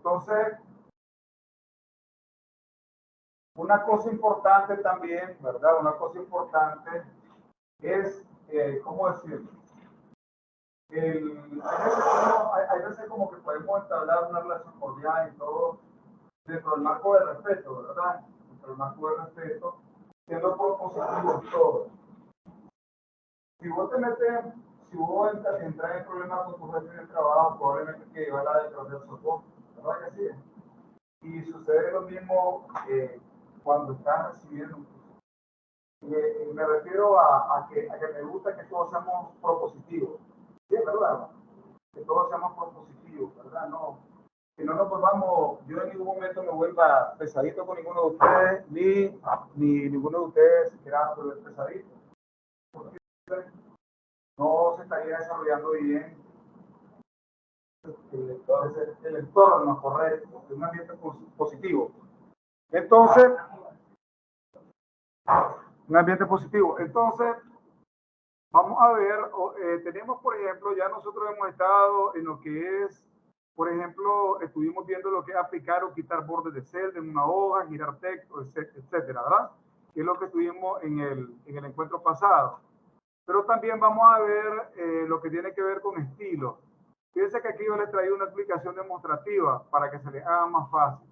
Entonces, una cosa importante también, ¿verdad? Una cosa importante es, ¿cómo decirlo? Hay veces como que podemos entablar una relación cordial y todo dentro del marco del respeto, ¿verdad? Dentro del marco del respeto, siendo propositivos todos. Si vos entras en problemas con tu jefe en el trabajo, probablemente que lleva la declaración de soporte, ¿verdad que sí? Y sucede lo mismo cuando estás recibiendo. Me refiero a que me gusta que todos seamos propositivos. Sí, es verdad. Que todos seamos propositivos, ¿verdad? No, que no nos volvamos, yo en ningún momento me vuelva pesadito con ninguno de ustedes, ni ninguno de ustedes se quiera volver pesadito. Porque no se estaría desarrollando bien el entorno correcto, un ambiente positivo. Entonces, un ambiente positivo. Entonces, vamos a ver, tenemos, por ejemplo, ya nosotros hemos estado en lo que es, por ejemplo, estuvimos viendo lo que es aplicar o quitar bordes de celda en una hoja, girar texto, etcétera, ¿verdad? Que es lo que estuvimos en el encuentro pasado. Pero también vamos a ver lo que tiene que ver con estilo. Fíjense que aquí yo les traí una aplicación demostrativa para que se les haga más fácil.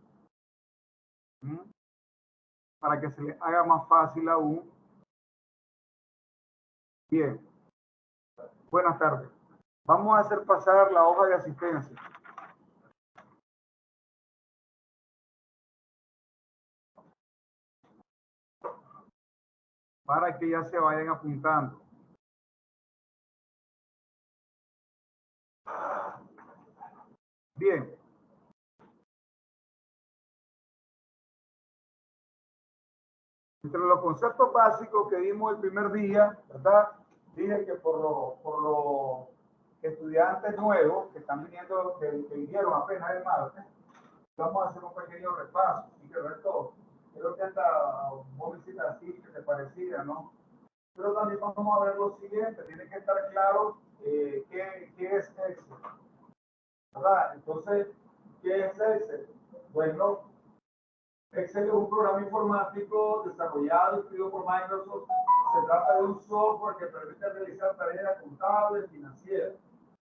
Para que se les haga más fácil aún. Bien. Buenas tardes. Vamos a hacer pasar la hoja de asistencia. Para que ya se vayan apuntando. Bien. Entre los conceptos básicos que dimos el primer día, ¿verdad? Dije que por los estudiantes nuevos que están viniendo, que vinieron apenas el martes, vamos a hacer un pequeño repaso, y que ver todo. Creo que hasta vos visitas así, que te parecía, ¿no? Pero también vamos a ver lo siguiente, tiene que estar claro qué es Excel, ¿verdad? Entonces, ¿qué es Excel? Bueno, Excel es un programa informático desarrollado y escrito por Microsoft. Se trata de un software que permite realizar tareas contables y financieras,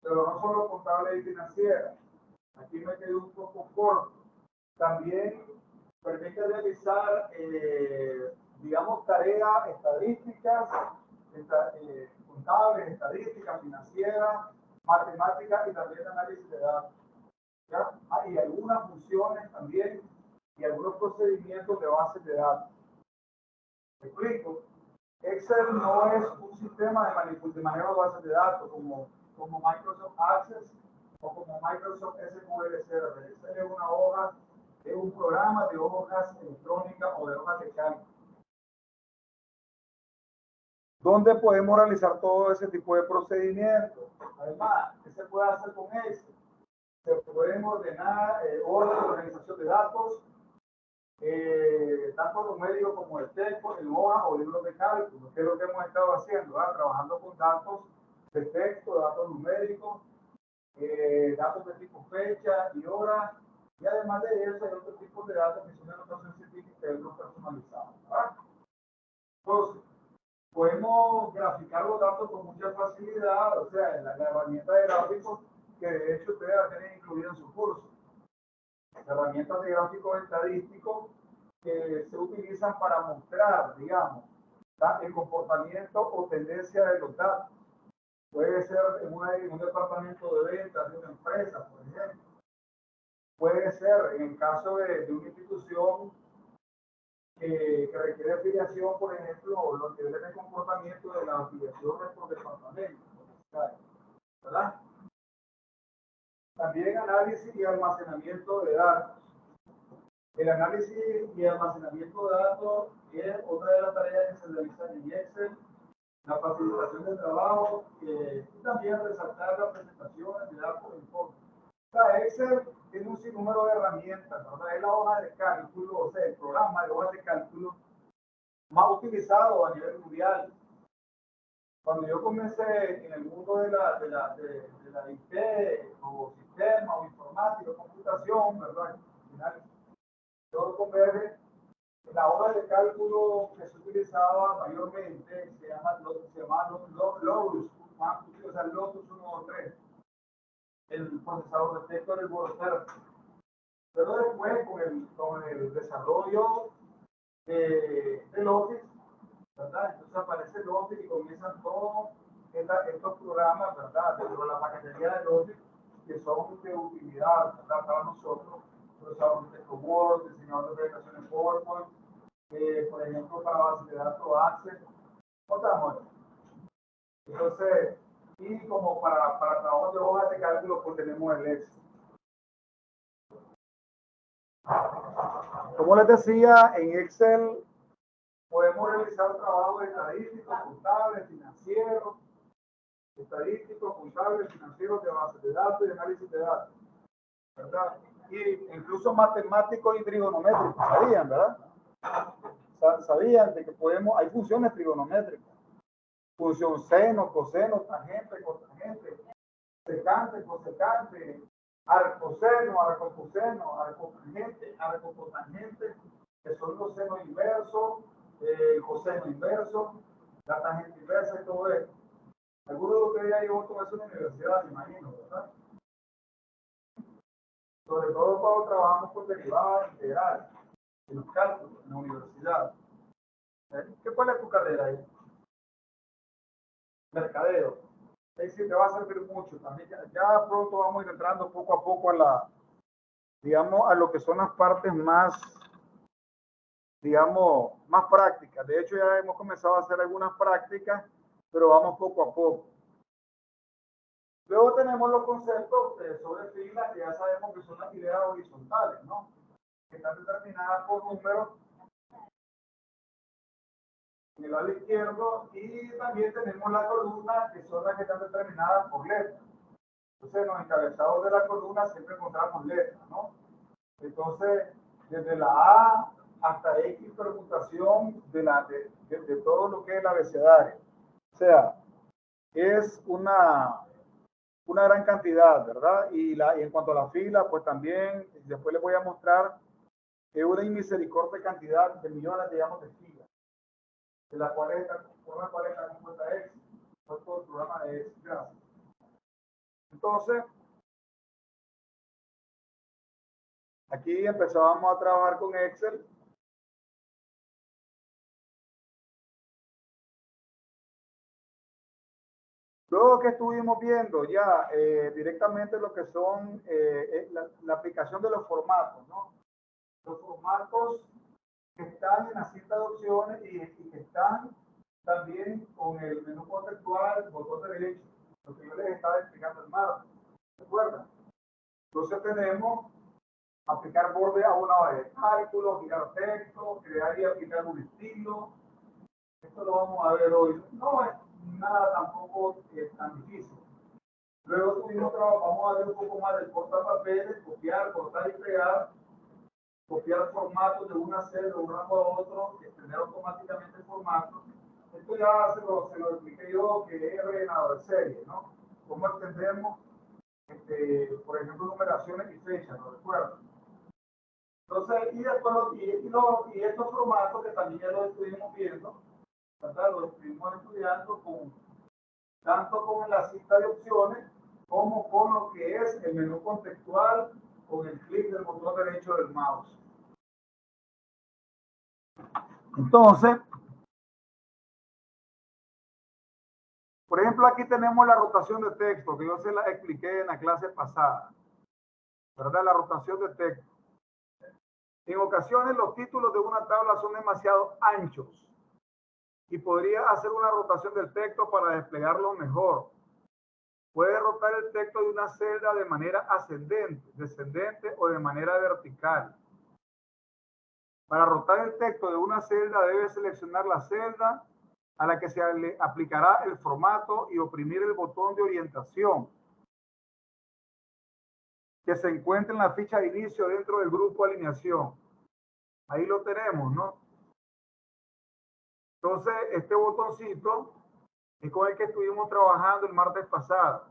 pero no solo contables y financieras. Aquí me quedé un poco corto. También permite realizar, digamos, tareas estadísticas, contables, estadísticas, financieras, matemáticas y también análisis de datos. ¿Ya? Y algunas funciones también y algunos procedimientos de bases de datos. ¿Me explico? Excel no es un sistema de manejo de bases de datos como Microsoft Access o como Microsoft SQL Server. Excel es una hoja, es un programa de hojas electrónicas o de hojas de cálculo, donde podemos realizar todo ese tipo de procedimientos. Además, ¿qué se puede hacer con Excel? Se pueden ordenar orden de organización de datos, tanto numérico como de texto, en hoja o libros de cálculo, que es lo que hemos estado haciendo, ¿verdad? Trabajando con datos de texto, datos numéricos, datos de tipo fecha y hora, y además de eso hay otros tipos de datos que son de notación científica y otros personalizados, ¿verdad? Entonces, podemos graficar los datos con mucha facilidad, o sea, la herramienta de gráficos que de hecho ustedes la tienen incluida en su curso. Herramientas de gráficos estadísticos que se utilizan para mostrar, digamos, el comportamiento o tendencia de los datos. Puede ser en un departamento de ventas de una empresa, por ejemplo. Puede ser en el caso de una institución que requiere afiliación, por ejemplo, los niveles de comportamiento de las afiliaciones por departamento, ¿verdad? También análisis y almacenamiento de datos. El análisis y almacenamiento de datos es otra de las tareas que se realizan en Excel, la facilitación del trabajo y también resaltar las presentaciones de datos en forma. O sea, Excel tiene un sinnúmero de herramientas, ¿verdad? Es la hoja de cálculo, o sea, el programa de hojas de cálculo más utilizado a nivel mundial. Cuando yo comencé en el mundo de la IT o sistema o informática, matemática, computación, ¿verdad? Al final, todo converge. La hoja de cálculo que se utilizaba mayormente se llama Lotus, o sea, Lotus 123, el procesador de texto del Border. Pero después, con el desarrollo del Office, ¿verdad? Entonces aparece el Office y comienzan todos estos programas, ¿verdad? Dentro de la paquetería del Office, que son de utilidad, ¿verdad? Para nosotros, procesador de texto Word, diseñador de presentaciones PowerPoint, por ejemplo, para base de datos Access, otra muestra. Entonces, y como para trabajo de hojas de cálculo, pues tenemos el Excel. Como les decía, en Excel podemos realizar trabajos estadísticos, contables, financieros, de base de datos y de análisis de datos, ¿verdad? Y incluso matemáticos y trigonométricos, ¿sabían, verdad? Sabían de que hay funciones trigonométricas, función seno, coseno, tangente, cotangente, secante, cosecante, arcoseno, arcocoseno, arcotangente, arcocotangente, que son los senos inversos, coseno inverso, la tangente inversa y todo esto. Algunos de ustedes ya llevó todo eso en la universidad, me imagino, ¿verdad? Sobre todo cuando trabajamos con derivadas integrales en los cálculos en la universidad. ¿Cuál es tu carrera ahí? Mercadeo. Ahí sí te va a servir mucho también. Ya pronto vamos a ir entrando poco a poco a digamos, a lo que son las partes más, digamos, más prácticas. De hecho, ya hemos comenzado a hacer algunas prácticas, pero vamos poco a poco. Luego tenemos los conceptos sobre filas, que ya sabemos que son las ideas horizontales, ¿no? Que están determinadas por números en el lado izquierdo, y también tenemos las columnas, que son las que están determinadas por letras. Entonces, en los encabezados de la columna siempre encontramos letras, ¿no? Entonces, desde la A hasta X permutación de todo lo que es el abecedario. O sea, es una gran cantidad, ¿verdad? Y en cuanto a la fila, pues también, después les voy a mostrar una inmisericordia cantidad de millones, digamos, de filas, de las cuales está compuesta X, todo el programa de X. Gracias. Entonces, aquí empezábamos a trabajar con Excel. Luego que estuvimos viendo ya directamente lo que son la aplicación de los formatos, ¿no? Los formatos que están en la cinta de opciones y que están también con el menú contextual, botón derecho, lo que yo les estaba explicando el martes. ¿Recuerdan? Entonces tenemos aplicar borde a una hoja de cálculo, girar texto, crear y aplicar un estilo. Esto lo vamos a ver hoy. No es nada tampoco tan difícil. Luego vamos a ver un poco más del portapapeles, copiar, cortar y pegar, copiar formatos de una celda de un rango a otro, extender automáticamente el formato. Esto ya se lo expliqué yo, que es rellenador de serie, ¿no? Cómo extendemos, por ejemplo, numeraciones y fechas, ¿no recuerdo? Entonces, y estos formatos que también ya los estuvimos viendo, ¿verdad? Los estuvimos estudiando tanto con la cinta de opciones como con lo que es el menú contextual con el clic del botón derecho del mouse. Entonces, por ejemplo, aquí tenemos la rotación de texto, que yo se la expliqué en la clase pasada, ¿verdad? La rotación de texto. En ocasiones los títulos de una tabla son demasiado anchos y podría hacer una rotación del texto para desplegarlo mejor. Puede rotar el texto de una celda de manera ascendente, descendente o de manera vertical. Para rotar el texto de una celda debe seleccionar la celda a la que se le aplicará el formato y oprimir el botón de orientación que se encuentra en la ficha de inicio dentro del grupo alineación. Ahí lo tenemos, ¿no? Entonces, este botoncito es con el que estuvimos trabajando el martes pasado.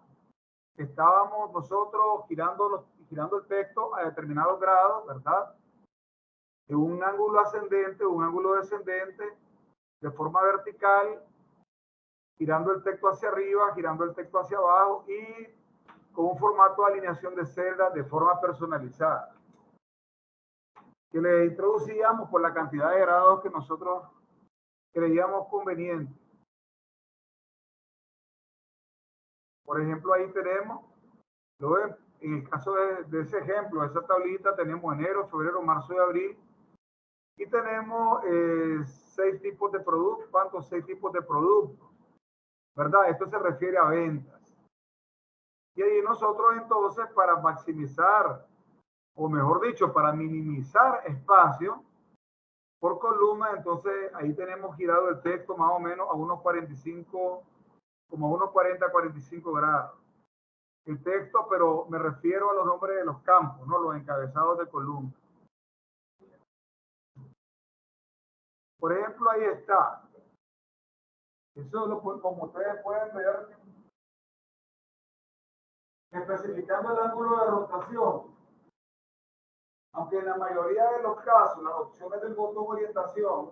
estábamos nosotros girando el texto a determinados grados, ¿verdad? En un ángulo ascendente, un ángulo descendente, de forma vertical, girando el texto hacia arriba, girando el texto hacia abajo y con un formato de alineación de celdas de forma personalizada, que le introducíamos por la cantidad de grados que nosotros creíamos conveniente. Por ejemplo, ahí tenemos, ¿lo ven? En el caso de ese ejemplo, de esa tablita, tenemos enero, febrero, marzo y abril. Y tenemos 6 tipos de productos. ¿Cuántos? 6 tipos de productos, ¿verdad? Esto se refiere a ventas. Y ahí nosotros entonces, para maximizar, o mejor dicho, para minimizar espacio por columna, entonces ahí tenemos girado el texto más o menos a unos 45, como a unos 40, 45 grados. El texto, pero me refiero a los nombres de los campos, ¿no? Los encabezados de columna. Por ejemplo, ahí está. Eso lo, como ustedes pueden ver, especificando el ángulo de rotación. Aunque en la mayoría de los casos las opciones del botón orientación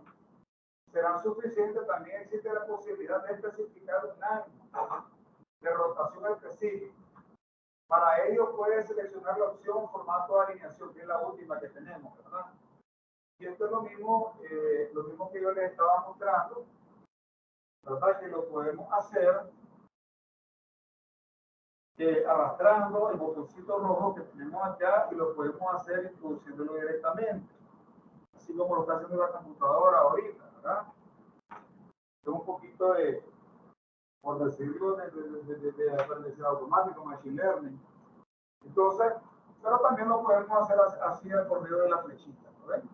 serán suficientes, también existe la posibilidad de especificar un ángulo de rotación específico. Para ello puede seleccionar la opción formato de alineación, que es la última que tenemos, ¿verdad? Y esto es lo mismo que yo les estaba mostrando, ¿verdad? Que lo podemos hacer arrastrando el botoncito rojo que tenemos acá y lo podemos hacer introduciéndolo directamente, así como lo está haciendo la computadora ahorita, ¿verdad? Es un poquito de, por decirlo, de aprendizaje automático, machine learning. Entonces, pero también lo podemos hacer así por medio de la flechita, ¿no ven?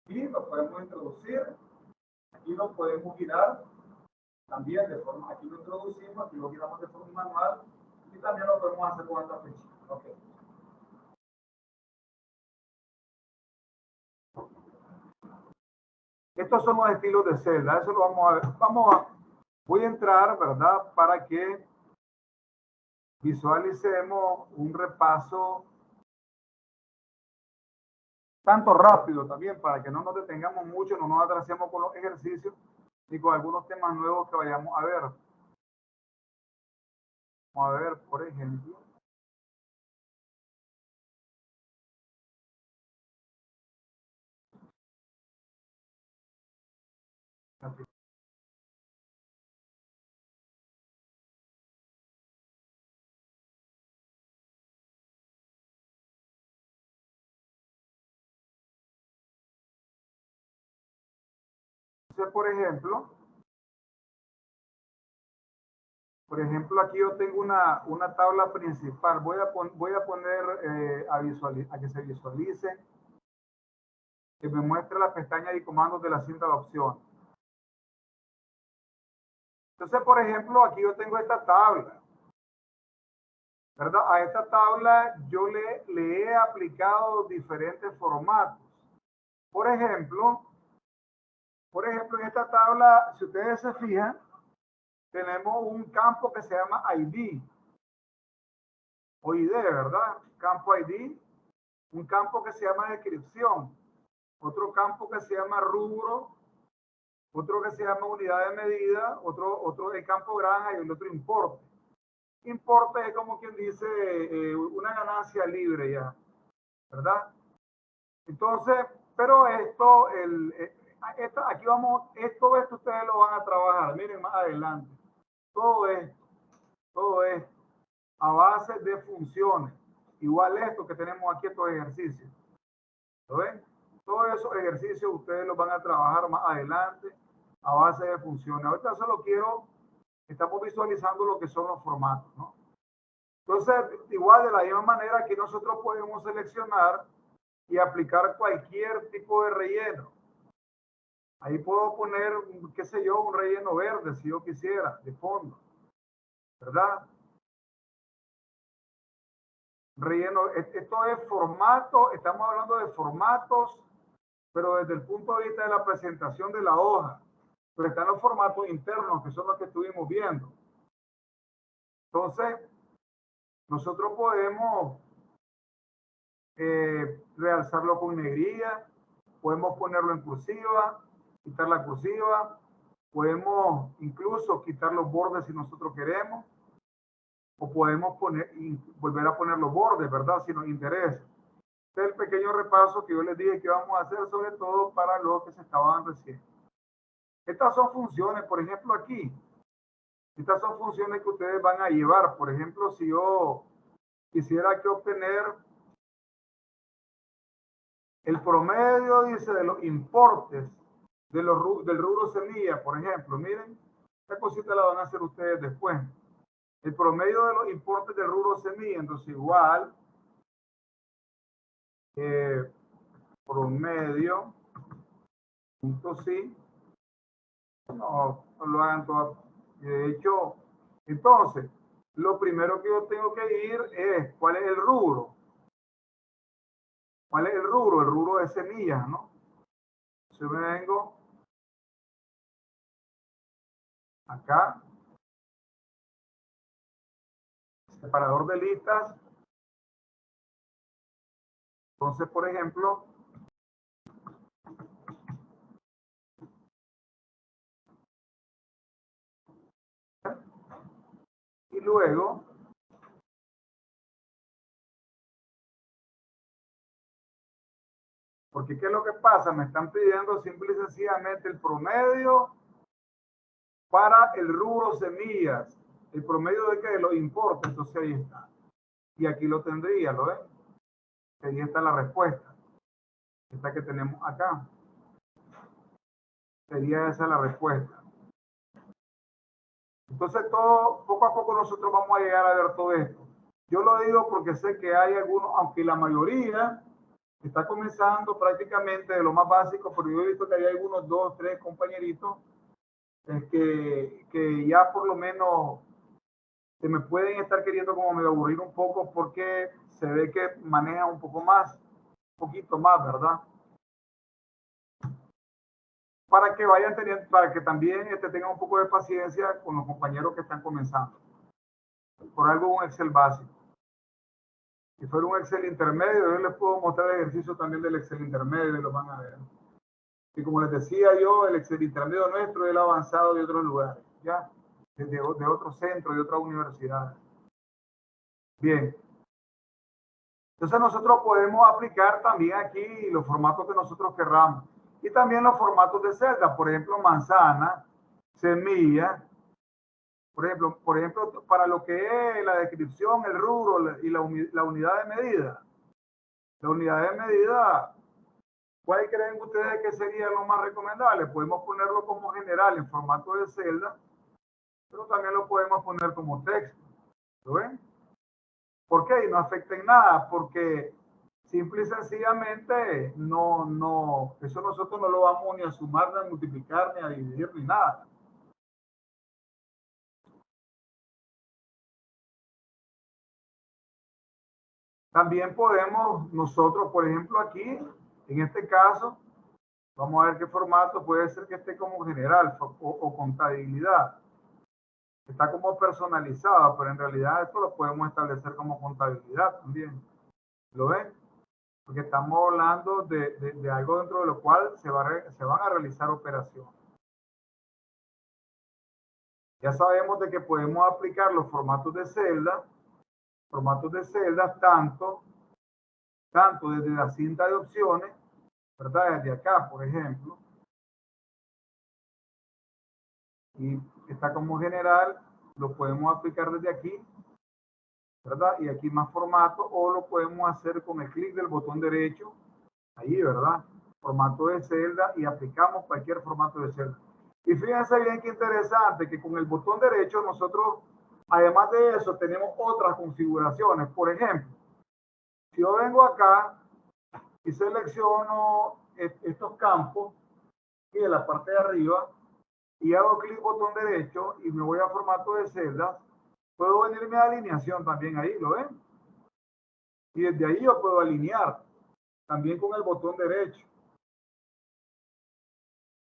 Y lo podemos introducir, aquí lo podemos girar también de forma, aquí lo introducimos, aquí lo giramos de forma manual y también lo podemos hacer con esta flechita, ¿ok? Estos son los estilos de celda, eso lo vamos a ver. Voy a entrar, ¿verdad? Para que visualicemos un repaso tanto rápido también, para que no nos detengamos mucho, no nos atrasemos con los ejercicios ni con algunos temas nuevos que vayamos a ver. Vamos a ver, por ejemplo. Entonces, por ejemplo, aquí yo tengo una tabla principal. Voy a poner a que se visualice, que me muestre la pestaña de comandos de la cinta de opciones. Entonces, por ejemplo, aquí yo tengo esta tabla, ¿verdad? A esta tabla yo le he aplicado diferentes formatos. Por ejemplo, en esta tabla, si ustedes se fijan, tenemos un campo que se llama ID o ID, ¿verdad? Campo ID, un campo que se llama descripción, otro campo que se llama rubro, otro que se llama unidad de medida, otro el campo granja y el otro importe. Importe es como quien dice una ganancia libre ya, ¿verdad? Entonces, pero aquí vamos, todo esto ustedes lo van a trabajar, miren más adelante. Todo esto, a base de funciones. Igual esto que tenemos aquí, estos ejercicios. ¿Lo ven? Todos esos ejercicios ustedes los van a trabajar más adelante a base de funciones. Ahorita solo estamos visualizando lo que son los formatos, ¿no? Entonces, igual de la misma manera que nosotros podemos seleccionar y aplicar cualquier tipo de relleno. Ahí puedo poner, qué sé yo, un relleno verde si yo quisiera, de fondo, ¿verdad? Relleno, esto es formato, estamos hablando de formatos, pero desde el punto de vista de la presentación de la hoja. Pero están los formatos internos, que son los que estuvimos viendo. Entonces, nosotros podemos realzarlo con negría, podemos ponerlo en cursiva, quitar la cursiva, podemos incluso quitar los bordes si nosotros queremos, o podemos poner y volver a poner los bordes, ¿verdad? Si nos interesa. Este es el pequeño repaso que yo les dije que vamos a hacer, sobre todo para los que se estaban recién. Estas son funciones, por ejemplo, aquí. Estas son funciones que ustedes van a llevar. Por ejemplo, si yo quisiera que obtener el promedio, dice, de los importes de del rubro semilla, por ejemplo, miren, esta cosita la van a hacer ustedes después. El promedio de los importes del rubro semilla, entonces igual, promedio, punto sí, no lo hagan todo. De hecho, entonces, lo primero que yo tengo que ir es, ¿cuál es el rubro? ¿Cuál es el rubro? El rubro de semillas, ¿no? Yo me vengo acá, separador de listas. Entonces, por ejemplo, y luego, porque ¿qué es lo que pasa? Me están pidiendo simple y sencillamente el promedio para el rubro semillas. El promedio de que de los importes, entonces ahí está. Y aquí lo tendría, ¿lo ven? Ahí está la respuesta. Esta que tenemos acá. Sería esa la respuesta. Entonces, todo, poco a poco nosotros vamos a llegar a ver todo esto. Yo lo digo porque sé que hay algunos, aunque la mayoría está comenzando prácticamente de lo más básico, pero yo he visto que hay algunos 2, 3 compañeritos que ya por lo menos se me pueden estar queriendo como medio aburrir un poco porque se ve que maneja un poco más, un poquito más, ¿verdad? Para que vayan teniendo, para que también tengan un poco de paciencia con los compañeros que están comenzando. Por algo un Excel básico. Si fuera un Excel intermedio, yo les puedo mostrar el ejercicio también del Excel intermedio y lo van a ver. Y como les decía yo, el Excel intermedio nuestro es el avanzado de otros lugares, ¿ya? De otros centros, de otras universidades. Bien. Entonces nosotros podemos aplicar también aquí los formatos que nosotros querramos. Y también los formatos de celda, por ejemplo, manzana, semilla. Por ejemplo, para lo que es la descripción, el rubro y la unidad de medida. La unidad de medida, ¿cuál creen ustedes que sería lo más recomendable? Podemos ponerlo como general en formato de celda, pero también lo podemos poner como texto. ¿Lo ven? ¿Por qué? Y no afecta en nada, porque simple y sencillamente eso nosotros no lo vamos ni a sumar, ni a multiplicar, ni a dividir, ni nada. También podemos nosotros, por ejemplo, aquí, en este caso, vamos a ver qué formato puede ser que esté como general o contabilidad. Está como personalizado, pero en realidad esto lo podemos establecer como contabilidad también. ¿Lo ven? Porque estamos hablando de algo dentro de lo cual se van a realizar operaciones. Ya sabemos de que podemos aplicar los formatos de celdas tanto desde la cinta de opciones, ¿verdad? Desde acá, por ejemplo, y está como general, lo podemos aplicar desde aquí, ¿verdad? Y aquí más formato, o lo podemos hacer con el clic del botón derecho, ahí, ¿verdad? Formato de celda, y aplicamos cualquier formato de celda. Y fíjense bien qué interesante, que con el botón derecho nosotros, además de eso, tenemos otras configuraciones. Por ejemplo, si yo vengo acá y selecciono estos campos, y en la parte de arriba, y hago clic botón derecho y me voy a formato de celdas, puedo venirme a alineación también ahí, ¿lo ven? Y desde ahí yo puedo alinear, también con el botón derecho.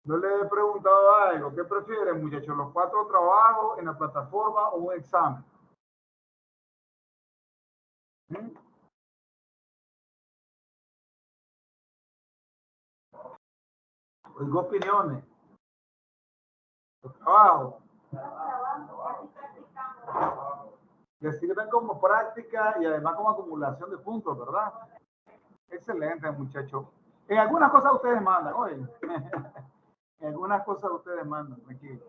Yo les he preguntado algo, ¿qué prefieren, muchachos? ¿Los 4 trabajos en la plataforma o un examen? ¿Mm? Oigo opiniones. Trabajo. Le sirven como práctica y además como acumulación de puntos, ¿verdad? Excelente, muchachos. En algunas cosas ustedes mandan, oye. En algunas cosas ustedes mandan, tranquilo.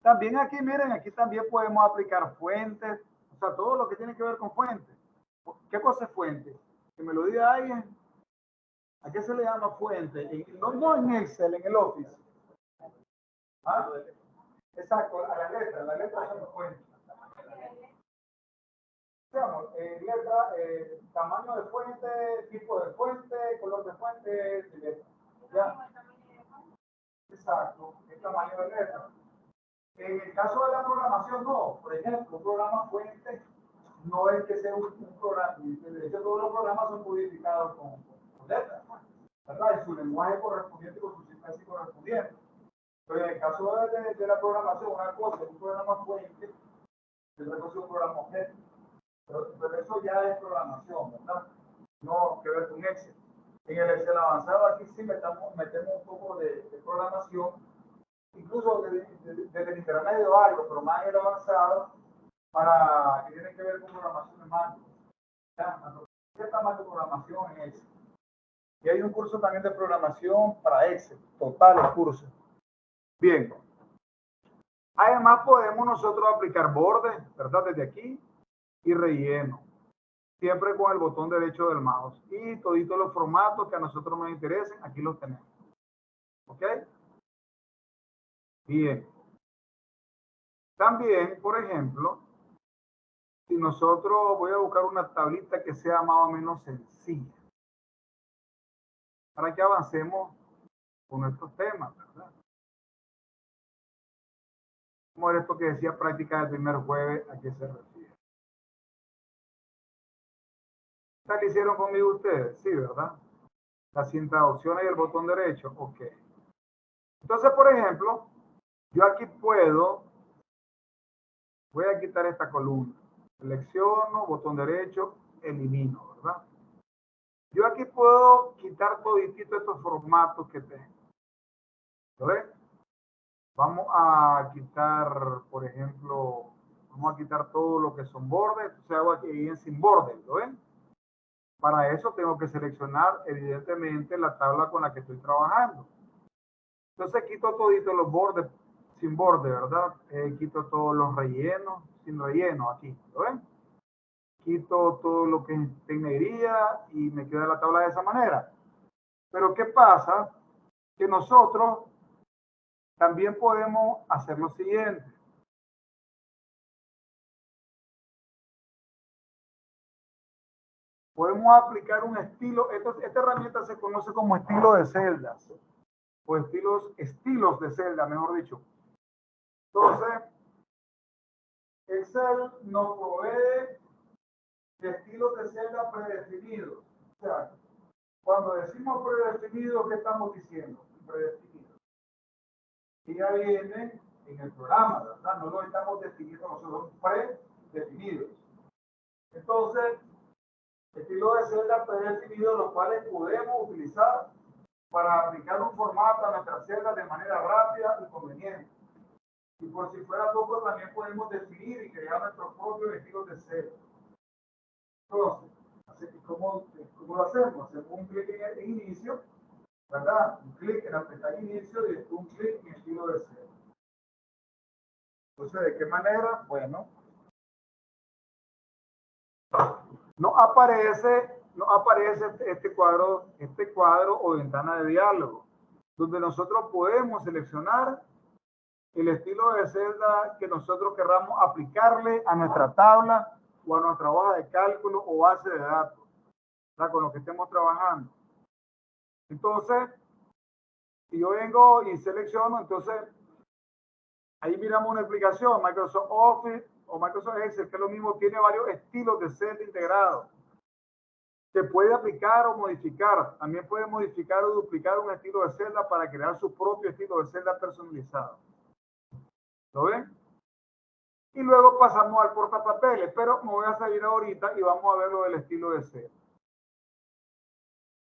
También aquí, miren, aquí también podemos aplicar fuentes, o sea, todo lo que tiene que ver con fuentes. ¿Qué cosa es fuente? Que me lo diga alguien. ¿A qué se le llama fuente? No en Excel, en el Office. ¿Ah? Exacto, a la letra son fuentes. Digamos, letra, tamaño de fuente, tipo de fuente, color de fuente, letra. ¿Ya? Exacto, el tamaño de letra. En el caso de la programación, no. Por ejemplo, un programa fuente no es que sea un programa. De hecho, todos los programas son codificados con letras, ¿verdad? En su lenguaje correspondiente, con su sintaxis correspondiente. Pero en el caso de la programación, una cosa es un programa fuente y otra cosa es un programa objeto. Pero eso ya es programación, ¿verdad? No que ver con Excel. En el Excel avanzado aquí sí metemos un poco de programación, incluso desde el intermedio algo, pero más en el avanzado, para que tiene que ver con programación de máquinas. Cierta más de programación en Excel. Y hay un curso también de programación para Excel, total el curso. Bien. Además podemos nosotros aplicar bordes, ¿verdad? Desde aquí y relleno. Siempre con el botón derecho del mouse. Y toditos los formatos que a nosotros nos interesen, aquí los tenemos. ¿Ok? Bien. También, por ejemplo, si nosotros voy a buscar una tablita que sea más o menos sencilla, para que avancemos con estos temas, ¿verdad? Como era esto que decía práctica del primer jueves, ¿a qué se refiere? ¿Esta lo hicieron conmigo ustedes? Sí, ¿verdad? Las opciones y el botón derecho, ok. Entonces, por ejemplo, yo aquí puedo, voy a quitar esta columna. Selecciono, botón derecho, elimino, ¿verdad? Yo aquí puedo quitar toditito estos formatos que tengo. ¿Lo ven? Vamos a quitar, por ejemplo, vamos a quitar todo lo que son bordes. Entonces hago aquí en sin bordes, ¿lo ven? Para eso tengo que seleccionar, evidentemente, la tabla con la que estoy trabajando. Entonces quito todito los bordes sin borde, ¿verdad? Quito todos los rellenos, sin relleno aquí, ¿lo ven? Quito todo lo que esté en negría y me queda la tabla de esa manera. Pero ¿qué pasa? Que nosotros también podemos hacer lo siguiente. Podemos aplicar un estilo, esta herramienta se conoce como estilo de celdas, o estilos de celda, mejor dicho. Entonces, Excel nos provee de estilos de celda predefinidos. O sea, cuando decimos predefinido, ¿qué estamos diciendo? Predefinido. Y ya viene en el programa, ¿verdad? No lo estamos definiendo nosotros, predefinidos. Entonces, estilo de celda predefinido, los cuales podemos utilizar para aplicar un formato a nuestras celdas de manera rápida y conveniente. Y por si fuera poco, también podemos definir y crear nuestros propios estilos de celda. Entonces, ¿cómo lo hacemos? Hacemos un clic en inicio, ¿verdad? Un clic en la pestaña inicio y después un clic en estilo de celda. Entonces, ¿de qué manera? Bueno, no aparece este cuadro o ventana de diálogo, donde nosotros podemos seleccionar el estilo de celda que nosotros querramos aplicarle a nuestra tabla o a nuestra hoja de cálculo o base de datos, ¿verdad? Con lo que estemos trabajando. Entonces, si yo vengo y selecciono, entonces ahí miramos una explicación, Microsoft Office o Microsoft Excel, que es lo mismo, tiene varios estilos de celda integrados. Se puede aplicar o modificar. También puede modificar o duplicar un estilo de celda para crear su propio estilo de celda personalizado. ¿Lo ven? Y luego pasamos al portapapeles, pero me voy a salir ahorita y vamos a ver lo del estilo de celda.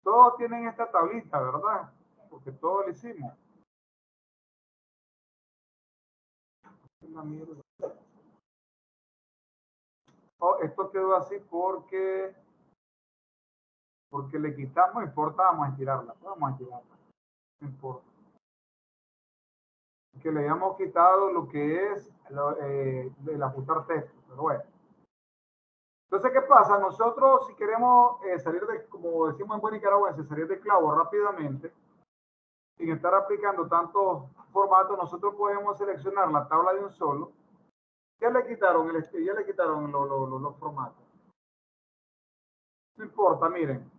Todos tienen esta tablita, ¿verdad? Porque todos lo hicimos. Oh, esto quedó así porque le quitamos, no importa, vamos a estirarla, no importa. Que le hayamos quitado lo que es el ajustar texto, pero bueno. Entonces, ¿qué pasa? Nosotros, si queremos salir de, como decimos en buen nicaragüense, salir de clavo rápidamente, sin estar aplicando tantos formatos, nosotros podemos seleccionar la tabla de un solo. Ya le quitaron, los formatos. No importa, miren.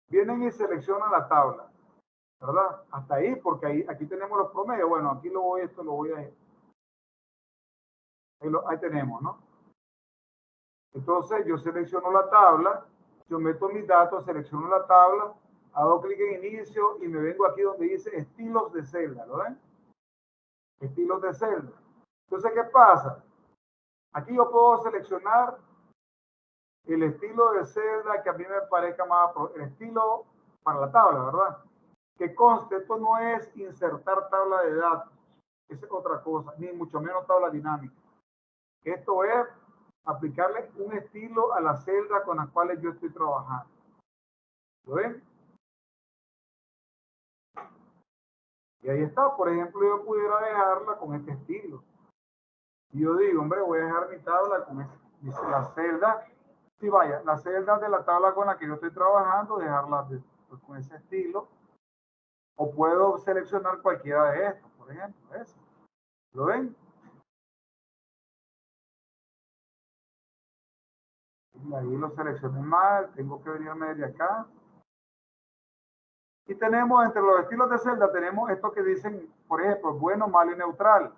Vienen y seleccionan la tabla, ¿verdad? Hasta ahí, porque aquí tenemos los promedios. Bueno, aquí esto lo voy a... Ahí tenemos, ¿no? Entonces yo selecciono la tabla, yo meto mis datos, selecciono la tabla, hago clic en inicio y me vengo aquí donde dice estilos de celda, ¿lo ven? Estilos de celda. Entonces, ¿qué pasa? Aquí yo puedo seleccionar el estilo de celda que a mí me parezca más, el estilo para la tabla, ¿verdad? Que conste, esto no es insertar tabla de datos, esa es otra cosa, ni mucho menos tabla dinámica. Esto es aplicarle un estilo a la celda con las cuales yo estoy trabajando. ¿Lo ven? Y ahí está, por ejemplo, yo pudiera dejarla con este estilo. Y yo digo, hombre, voy a dejar mi tabla con la celda. Sí, vaya, la celda de la tabla con la que yo estoy trabajando, dejarla pues, con ese estilo. O puedo seleccionar cualquiera de estos, por ejemplo, eso. ¿Lo ven? Y ahí lo seleccioné mal, tengo que venirme de acá. Y tenemos, entre los estilos de celda, tenemos estos que dicen, por ejemplo, bueno, malo y neutral.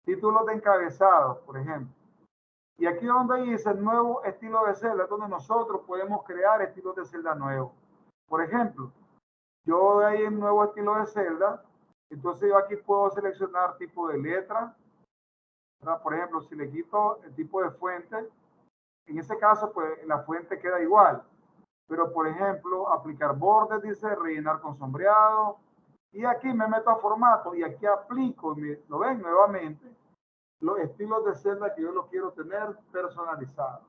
Títulos de encabezado, por ejemplo. Y aquí donde dice nuevo estilo de celda, es donde nosotros podemos crear estilos de celda nuevos. Por ejemplo, yo de ahí en nuevo estilo de celda, entonces yo aquí puedo seleccionar tipo de letra. ¿Verdad? Por ejemplo, si le quito el tipo de fuente, en ese caso, pues la fuente queda igual. Pero, por ejemplo, aplicar bordes, dice, rellenar con sombreado. Y aquí me meto a formato y aquí aplico, lo ven nuevamente, los estilos de celda que yo los quiero tener personalizados.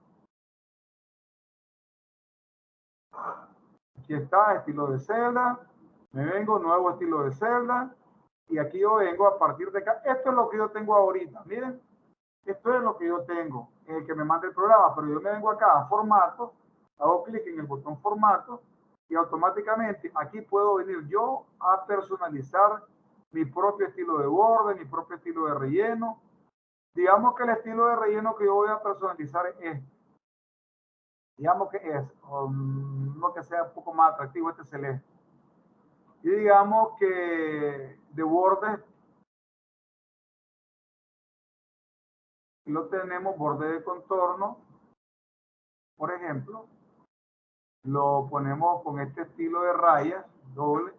Aquí está, estilo de celda. Me vengo, nuevo estilo de celda. Y aquí yo vengo a partir de acá. Esto es lo que yo tengo ahorita. Miren, esto es lo que yo tengo en el que me manda el programa. Pero yo me vengo acá a formato, hago clic en el botón formato y automáticamente aquí puedo venir yo a personalizar mi propio estilo de borde, mi propio estilo de relleno. Digamos que el estilo de relleno que yo voy a personalizar es este. Digamos que es uno que sea un poco más atractivo, este celeste. Y digamos que de borde lo tenemos borde de contorno, por ejemplo, lo ponemos con este estilo de rayas doble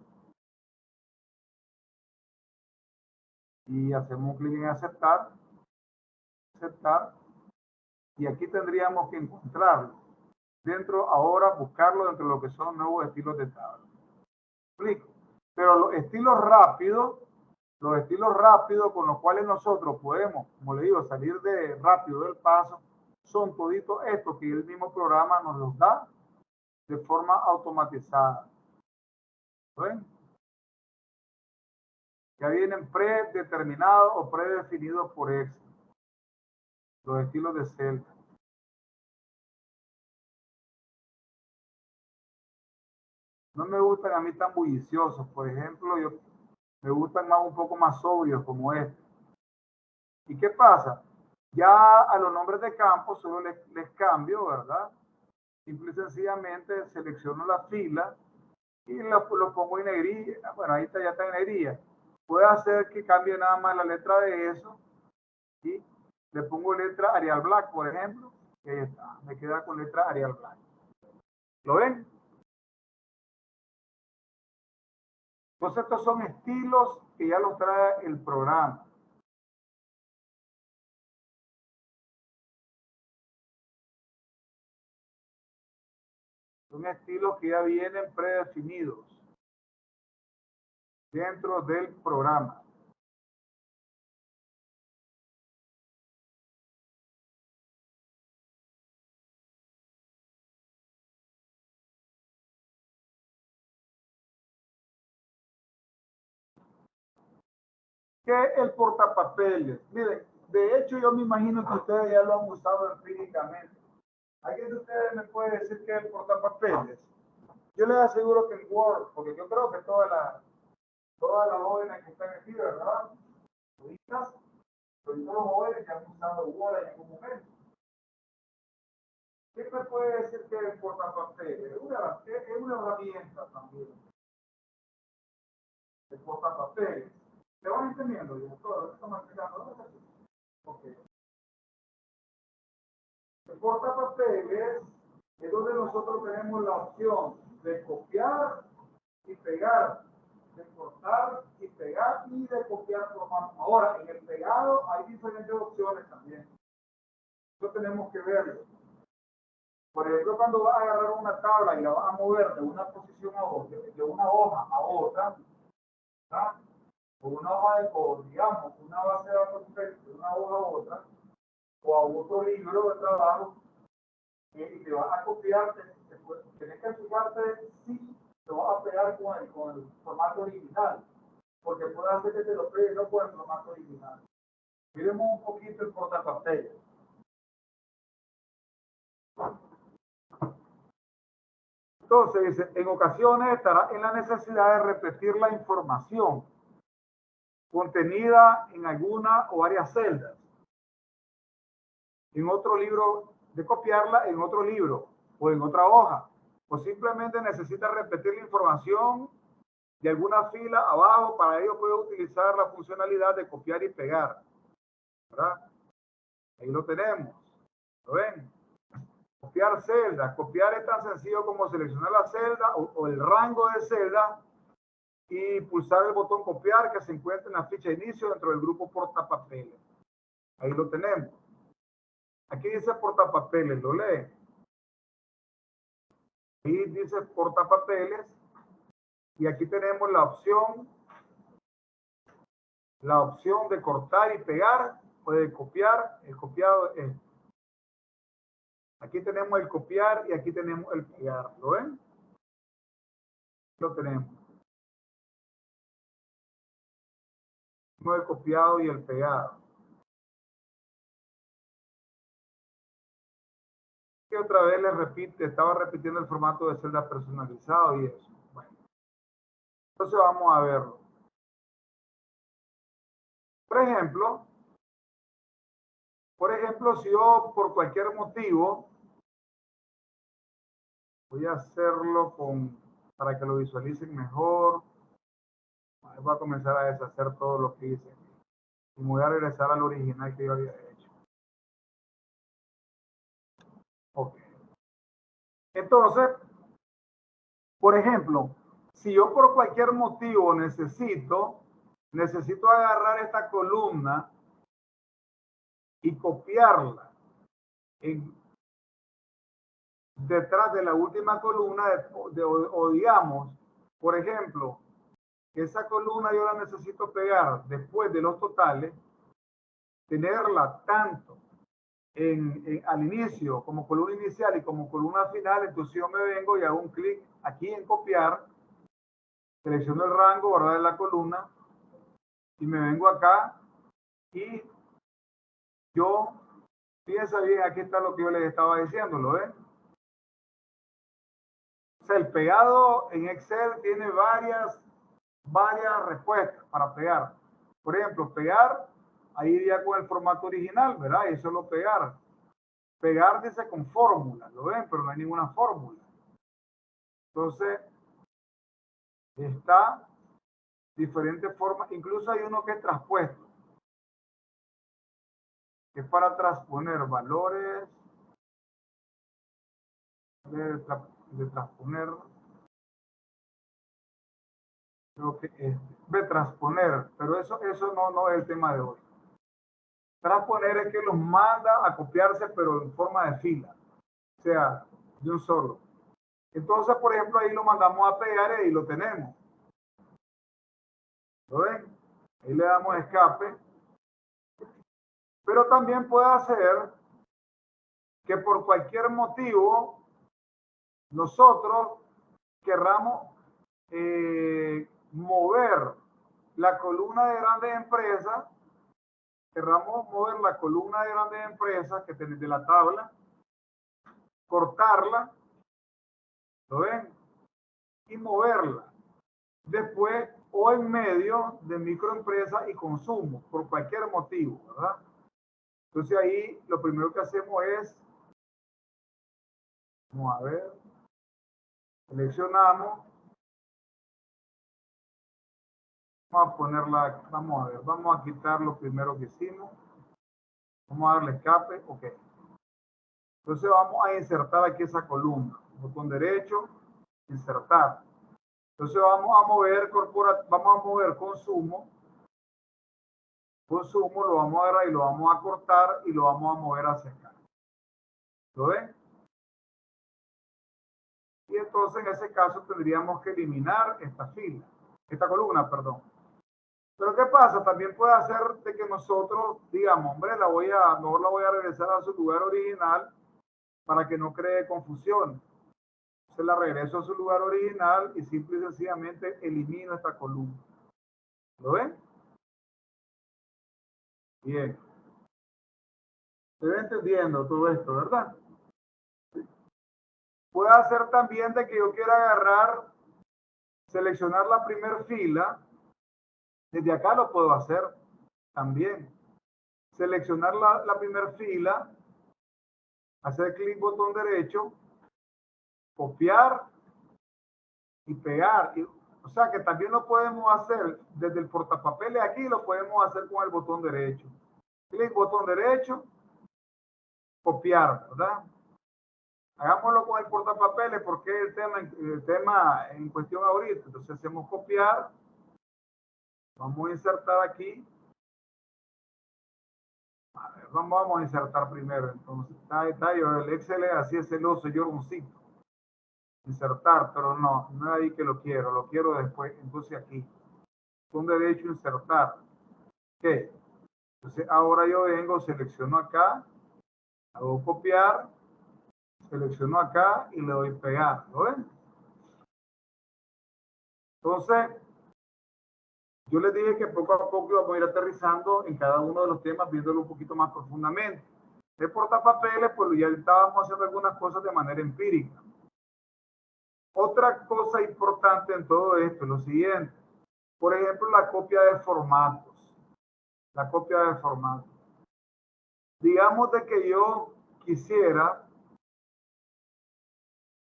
y hacemos un clic en aceptar, aceptar, y aquí tendríamos que encontrarlo dentro, ahora buscarlo dentro de lo que son nuevos estilos de tabla. Clic. Pero los estilos rápidos con los cuales nosotros podemos, como le digo, salir de rápido del paso, son toditos estos que el mismo programa nos los da de forma automatizada. ¿Ven? Ya vienen predeterminados o predefinidos por Excel. Los estilos de celda. No me gustan a mí tan bulliciosos. Por ejemplo, me gustan más un poco más sobrios como este. ¿Y qué pasa? Ya a los nombres de campo solo les cambio, ¿verdad? Simple y sencillamente selecciono la fila y lo pongo en negrilla. Bueno, ahí está, ya está en negrilla. Puede hacer que cambie nada más la letra de eso y le pongo letra Arial Black, por ejemplo. Y ahí está, me queda con letra Arial Black. ¿Lo ven? Entonces estos son estilos que ya los trae el programa. Son estilos que ya vienen predefinidos dentro del programa. ¿Qué es el portapapeles? Miren, de hecho yo me imagino que ustedes ya lo han usado empíricamente. ¿Alguien de ustedes me puede decir qué es el portapapeles? Yo les aseguro que en Word, porque yo creo que todas las jóvenes que están aquí, ¿verdad? Toditas, todos los jóvenes que han usado Word en algún momento. ¿Qué me puede decir que es el portapapeles? Es una herramienta también. El portapapeles. ¿Te van entendiendo? Todo esto estamos explicando. Okay. El portapapeles es donde nosotros tenemos la opción de copiar y pegar, de cortar y pegar y de copiar formato. Ahora, en el pegado hay diferentes opciones también. Eso tenemos que verlo. Por ejemplo, cuando vas a agarrar una tabla y la vas a mover de una posición a otra, de una hoja a otra, ¿verdad? O una hoja de código, digamos, una base de datos de una hoja a otra, o a otro libro de trabajo, y te vas a copiar, tienes que fijarte si te vas a pegar con el formato original, porque puede hacer que te lo pegue no con el formato original. Miremos un poquito el portapapeles. Entonces, dice, en ocasiones estará en la necesidad de repetir la información contenida en alguna o varias celdas, en otro libro, de copiarla en otro libro o en otra hoja, o simplemente necesita repetir la información de alguna fila abajo. Para ello puede utilizar la funcionalidad de copiar y pegar, ¿verdad? Ahí lo tenemos, ¿lo ven? Copiar celdas. Copiar es tan sencillo como seleccionar la celda o el rango de celda y pulsar el botón copiar que se encuentra en la ficha de inicio dentro del grupo portapapeles. Ahí lo tenemos. Aquí dice portapapeles, ¿lo leen? Ahí dice portapapeles y aquí tenemos la opción de cortar y pegar o de copiar. El copiado es. Aquí tenemos el copiar y aquí tenemos el pegar. ¿Lo ven? Lo tenemos. No el copiado y el pegado. Y otra vez les repite, estaba repitiendo el formato de celda personalizado y eso. Bueno, entonces vamos a verlo. Por ejemplo, si yo por cualquier motivo voy a hacerlo para que lo visualicen mejor, voy a comenzar a deshacer todo lo que hice y me voy a regresar al original que yo había hecho. Ok. Entonces, por ejemplo, si yo por cualquier motivo necesito agarrar esta columna y copiarla detrás de la última columna, o digamos, por ejemplo, esa columna yo la necesito pegar después de los totales, tenerla tanto al inicio como columna inicial y como columna final. Entonces yo me vengo y hago un clic aquí en copiar, selecciono el rango, ¿verdad?, de la columna y me vengo acá y yo, piensa bien, aquí está lo que yo les estaba diciendo, ¿lo ven? O sea, el pegado en Excel tiene varias respuestas para pegar. Por ejemplo, pegar, ahí iría con el formato original, ¿verdad? Y solo pegar. Pegar dice con fórmula, ¿lo ven? Pero no hay ninguna fórmula. Entonces, está diferentes formas. Incluso hay uno que es traspuesto, que es para transponer valores, de transponer, creo que es de transponer, pero eso no es el tema de hoy. Transponer es que los manda a copiarse, pero en forma de fila, o sea, de un solo. Entonces, por ejemplo, ahí lo mandamos a pegar y ahí lo tenemos. ¿Lo ven? Ahí le damos escape. Pero también puede ser que por cualquier motivo nosotros querramos mover la columna de grandes empresas, querramos mover la columna de grandes empresas que tienen de la tabla, cortarla, ¿lo ven? Y moverla. Después o en medio de microempresa y consumo, por cualquier motivo, ¿verdad? Entonces ahí lo primero que hacemos es, vamos a ver, seleccionamos, vamos a ponerla, vamos a ver, vamos a quitar lo primero que hicimos, vamos a darle escape, ok. Entonces vamos a insertar aquí esa columna, botón derecho, insertar. Entonces vamos a mover vamos a mover consumo, lo vamos a agarrar y lo vamos a cortar y lo vamos a mover hacia acá. ¿Lo ven? Y entonces en ese caso tendríamos que eliminar esta columna, perdón. Pero ¿qué pasa? También puede hacer de que nosotros digamos, hombre, mejor la voy a regresar a su lugar original para que no cree confusión. Entonces la regreso a su lugar original y simple y sencillamente elimino esta columna. ¿Lo ven? Bien. Estoy entendiendo todo esto, ¿verdad? Puede hacer también de que yo quiera agarrar, seleccionar la primera fila. Desde acá lo puedo hacer también. Seleccionar la primera fila, hacer clic botón derecho, copiar y pegar. O sea que también lo podemos hacer desde el portapapeles aquí, lo podemos hacer con el botón derecho. Clic botón derecho, copiar, ¿verdad? Hagámoslo con el portapapeles porque es el tema en cuestión ahorita. Entonces hacemos copiar, vamos a insertar aquí. A ver, vamos a insertar primero. Entonces, está yo, el Excel es así, es celoso, yo un sitio. Insertar, pero no es ahí que lo quiero después. Entonces aquí, con derecho insertar. ¿Qué? Entonces ahora yo vengo, selecciono acá, hago copiar, selecciono acá y le doy pegar. ¿Lo ven? Entonces, yo les dije que poco a poco íbamos a ir aterrizando en cada uno de los temas, viéndolo un poquito más profundamente. De portapapeles, pues ya estábamos haciendo algunas cosas de manera empírica. Otra cosa importante en todo esto es lo siguiente. Por ejemplo, la copia de formatos. La copia de formatos. Digamos de que yo quisiera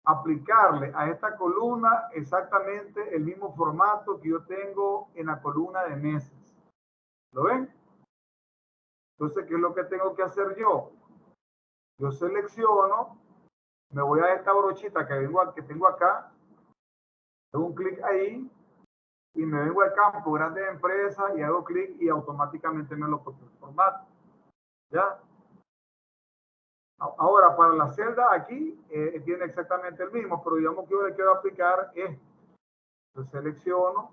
aplicarle a esta columna exactamente el mismo formato que yo tengo en la columna de meses. ¿Lo ven? Entonces, ¿qué es lo que tengo que hacer yo? Yo selecciono, me voy a esta brochita que tengo acá, hago un clic ahí y me vengo al campo grandes empresas y hago clic y automáticamente me lo copio el formato. ¿Ya? Ahora, para la celda aquí tiene exactamente el mismo, pero digamos que yo le quiero aplicar esto. Yo selecciono,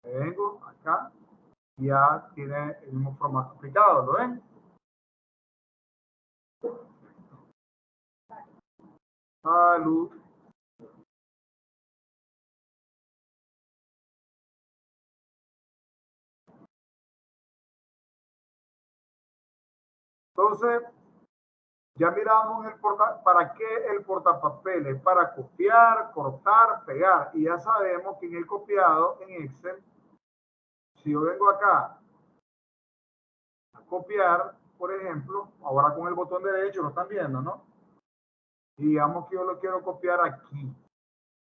vengo acá y ya tiene el mismo formato aplicado, ¿lo ven? Salud. Entonces, ya miramos para qué el portapapeles, para copiar, cortar, pegar. Y ya sabemos que en el copiado, en Excel, si yo vengo acá a copiar, por ejemplo, ahora con el botón derecho, lo están viendo, ¿no? Y digamos que yo lo quiero copiar aquí,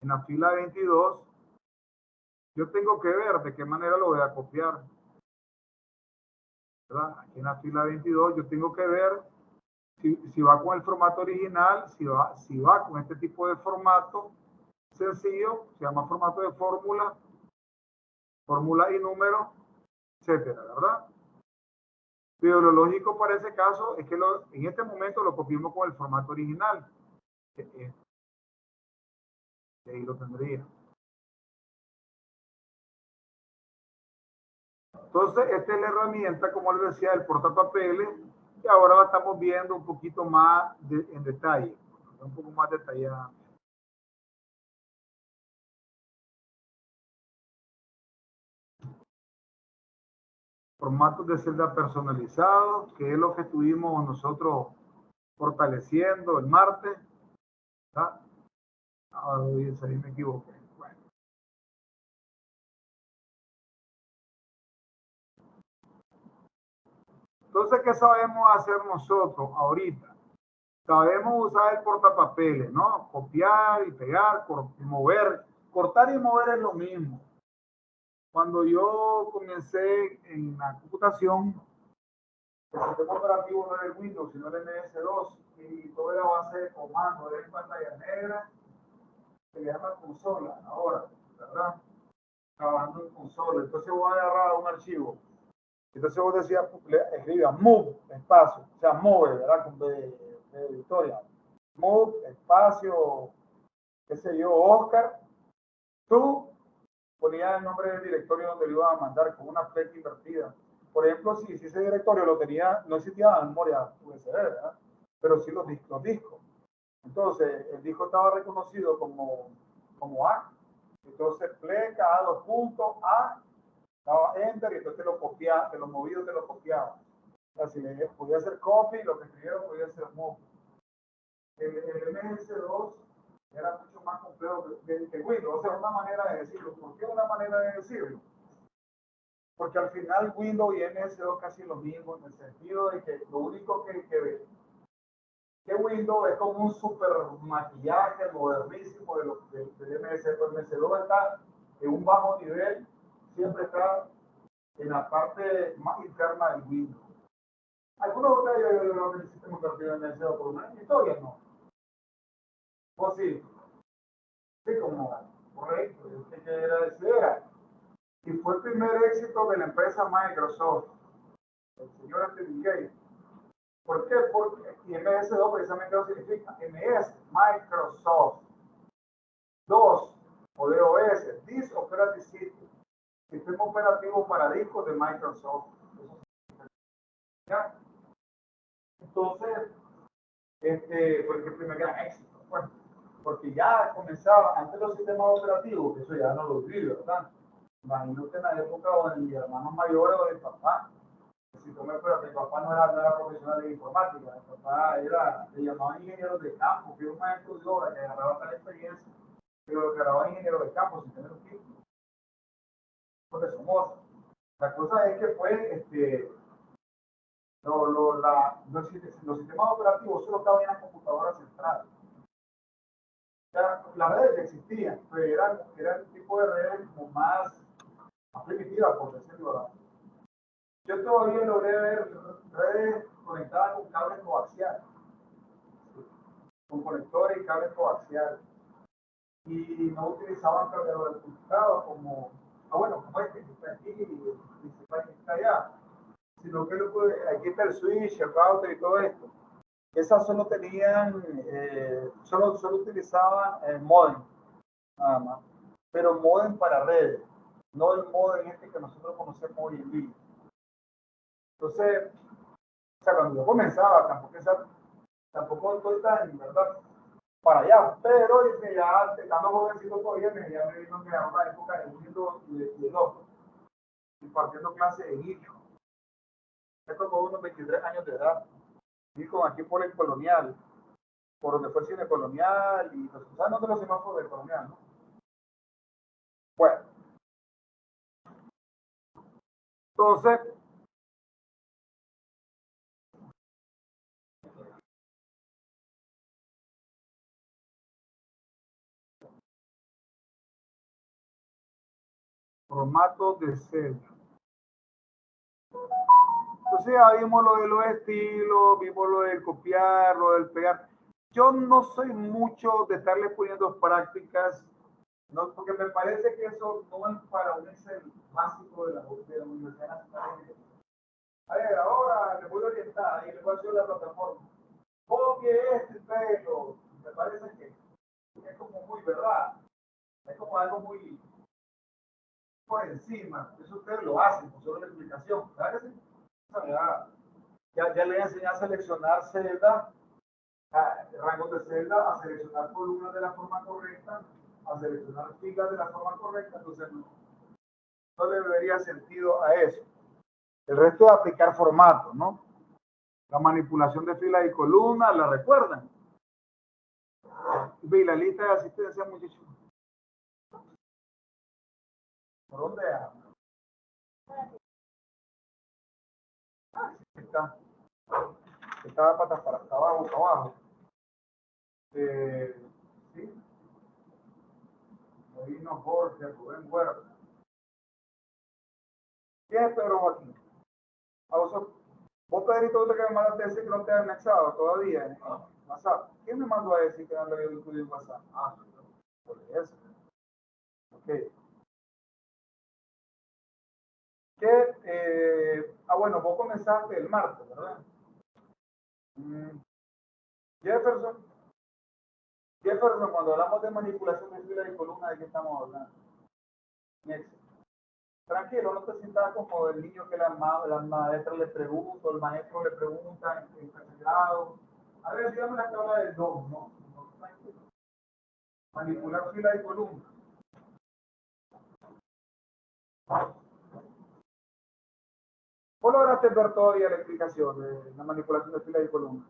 en la fila 22, yo tengo que ver de qué manera lo voy a copiar. ¿Verdad? Aquí en la fila 22 yo tengo que ver si va con el formato original, si va con este tipo de formato sencillo, se llama formato de fórmula, fórmula y número, etcétera, ¿verdad? Pero lo lógico para ese caso es que en este momento lo copiamos con el formato original. ahí lo tendría. Entonces, esta es la herramienta, como les decía, el portapapeles, y ahora la estamos viendo un poquito más en detalle, un poco más detallada. Formatos de celda personalizados, que es lo que estuvimos nosotros fortaleciendo el martes. ¿Verdad? Ahora ahí me equivoqué. Bueno. Entonces, ¿qué sabemos hacer nosotros ahorita? Sabemos usar el portapapeles, ¿no? Copiar y pegar, y mover. Cortar y mover es lo mismo. Cuando yo comencé en la computación, el sistema operativo no era el Windows, sino el MS2, y todo era base de comandos, era en pantalla negra, se le llama consola ahora, ¿verdad? Trabajando en consola. Entonces voy a agarrar un archivo. Entonces vos decías, escribía move, espacio, o sea, move, ¿verdad? De Victoria. Move, espacio, qué sé yo, Oscar. Tú ponías el nombre del directorio donde lo ibas a mandar con una flecha invertida. Por ejemplo, si ese directorio lo tenía, no existía la memoria USB, ¿verdad? Pero sí los discos. Entonces, el disco estaba reconocido como A. Entonces, flecha, A, dos puntos, A, daba enter y entonces lo copiaba, de los movidos te lo copiaba. O sea, si le podía hacer copy, lo que escribieron podía ser move. El MS2 era mucho más complejo que Windows. O sea, una manera de decirlo. ¿Por qué una manera de decirlo? Porque al final Windows y MS2 casi lo mismo, en el sentido de que lo único que Windows es como un super maquillaje modernísimo de MS2. MS2 está en un bajo nivel, siempre está en la parte más interna del Windows. Algunos de ellos del sistema operativo de MS2, por una historia no. O sí, sí, como correcto, que era de cera. Y fue el primer éxito de la empresa Microsoft, el señor Anthony Gates. ¿Por qué? Porque MS2 precisamente lo significa MS, Microsoft. 2, o DOS, Disk Operating System, sistema operativo para discos de Microsoft. ¿Ya? Entonces, fue el primer gran éxito. Bueno, porque ya comenzaba, antes los sistemas operativos, que eso ya no lo viví, ¿verdad? Imagino que en la época de mi hermano mayor o de mi papá, si tú me acuerdas, mi papá no era profesional de informática, mi papá le llamaban ingeniero de campo, que era un maestro de obra que agarraba tal experiencia, pero lo que agarraba ingeniero de campo sin tener un título. Porque somos. La cosa es que fue, los sistemas operativos solo estaban en las computadoras centrales. Las redes que existían, pero eran un tipo de redes como más primitivas, por decirlo así. Yo todavía logré ver redes conectadas con cables coaxiales, con conectores y cables coaxiales. Y no utilizaban cargadores de computador como, bueno, como este que está aquí y que está allá, sino que aquí está el switch, el router y todo esto. Esas solo tenían, solo utilizaban el modem, nada más. Pero modem para redes, no el modem este que nosotros conocemos hoy en día. Entonces, o sea, cuando yo comenzaba, tampoco estoy tan, ¿verdad? Para allá, pero dice, ya estando jovencito todavía, ya me vino que a una época de Windows y de otro, impartiendo clases en Hijo. Esto con unos 23 años de edad. Hijo aquí por el Colonial, por donde fue el cine Colonial, y ¿sabes dónde los semáforos del Colonial, no? Bueno, entonces, formato de celda. Entonces ya vimos lo de los estilos, vimos lo del copiar, lo del pegar. Yo no soy mucho de estarle poniendo prácticas, ¿no? Porque me parece que eso no es para un Excel básico de la Universidad Nacional de. A ver, ahora le voy a orientar y le voy a hacer la plataforma. Copie este pelo. Me parece que es como muy verdad. Es como algo muy por encima. Eso ustedes lo hacen, por solo la explicación. ¿Sabes? Ya le enseñé a seleccionar celdas, rangos de celda, a seleccionar columnas de la forma correcta, a seleccionar filas de la forma correcta. Entonces no le vería sentido a eso. El resto es aplicar formatos, ¿no? La manipulación de filas y columnas, ¿la recuerdan? Y la lista de asistencia, muchachos. ¿Por dónde anda? Ah, sí, está. Estaba patas para abajo, abajo. Sí. Ahí nos Jorge, Rubén Huerta. ¿Quién es Pedro Joaquín? Vos, Pedrito, usted que me mandaste a decir que no te ha anexado todavía en WhatsApp. ¿Quién me mandó a decir que no le había incluido en WhatsApp? Ah, por eso. Ok. Bueno, vos comenzaste el martes, ¿verdad? Jefferson, cuando hablamos de manipulación de filas y columnas, ¿de qué estamos hablando? Next. Tranquilo, no te sientas como el niño que la maestra le pregunta, o el maestro le pregunta en tercer grado. A ver, dígame la tabla del 2, ¿no? Tranquilo. Manipular filas y columnas. Vos lograste ver todavía la explicación de la manipulación de filas y columnas.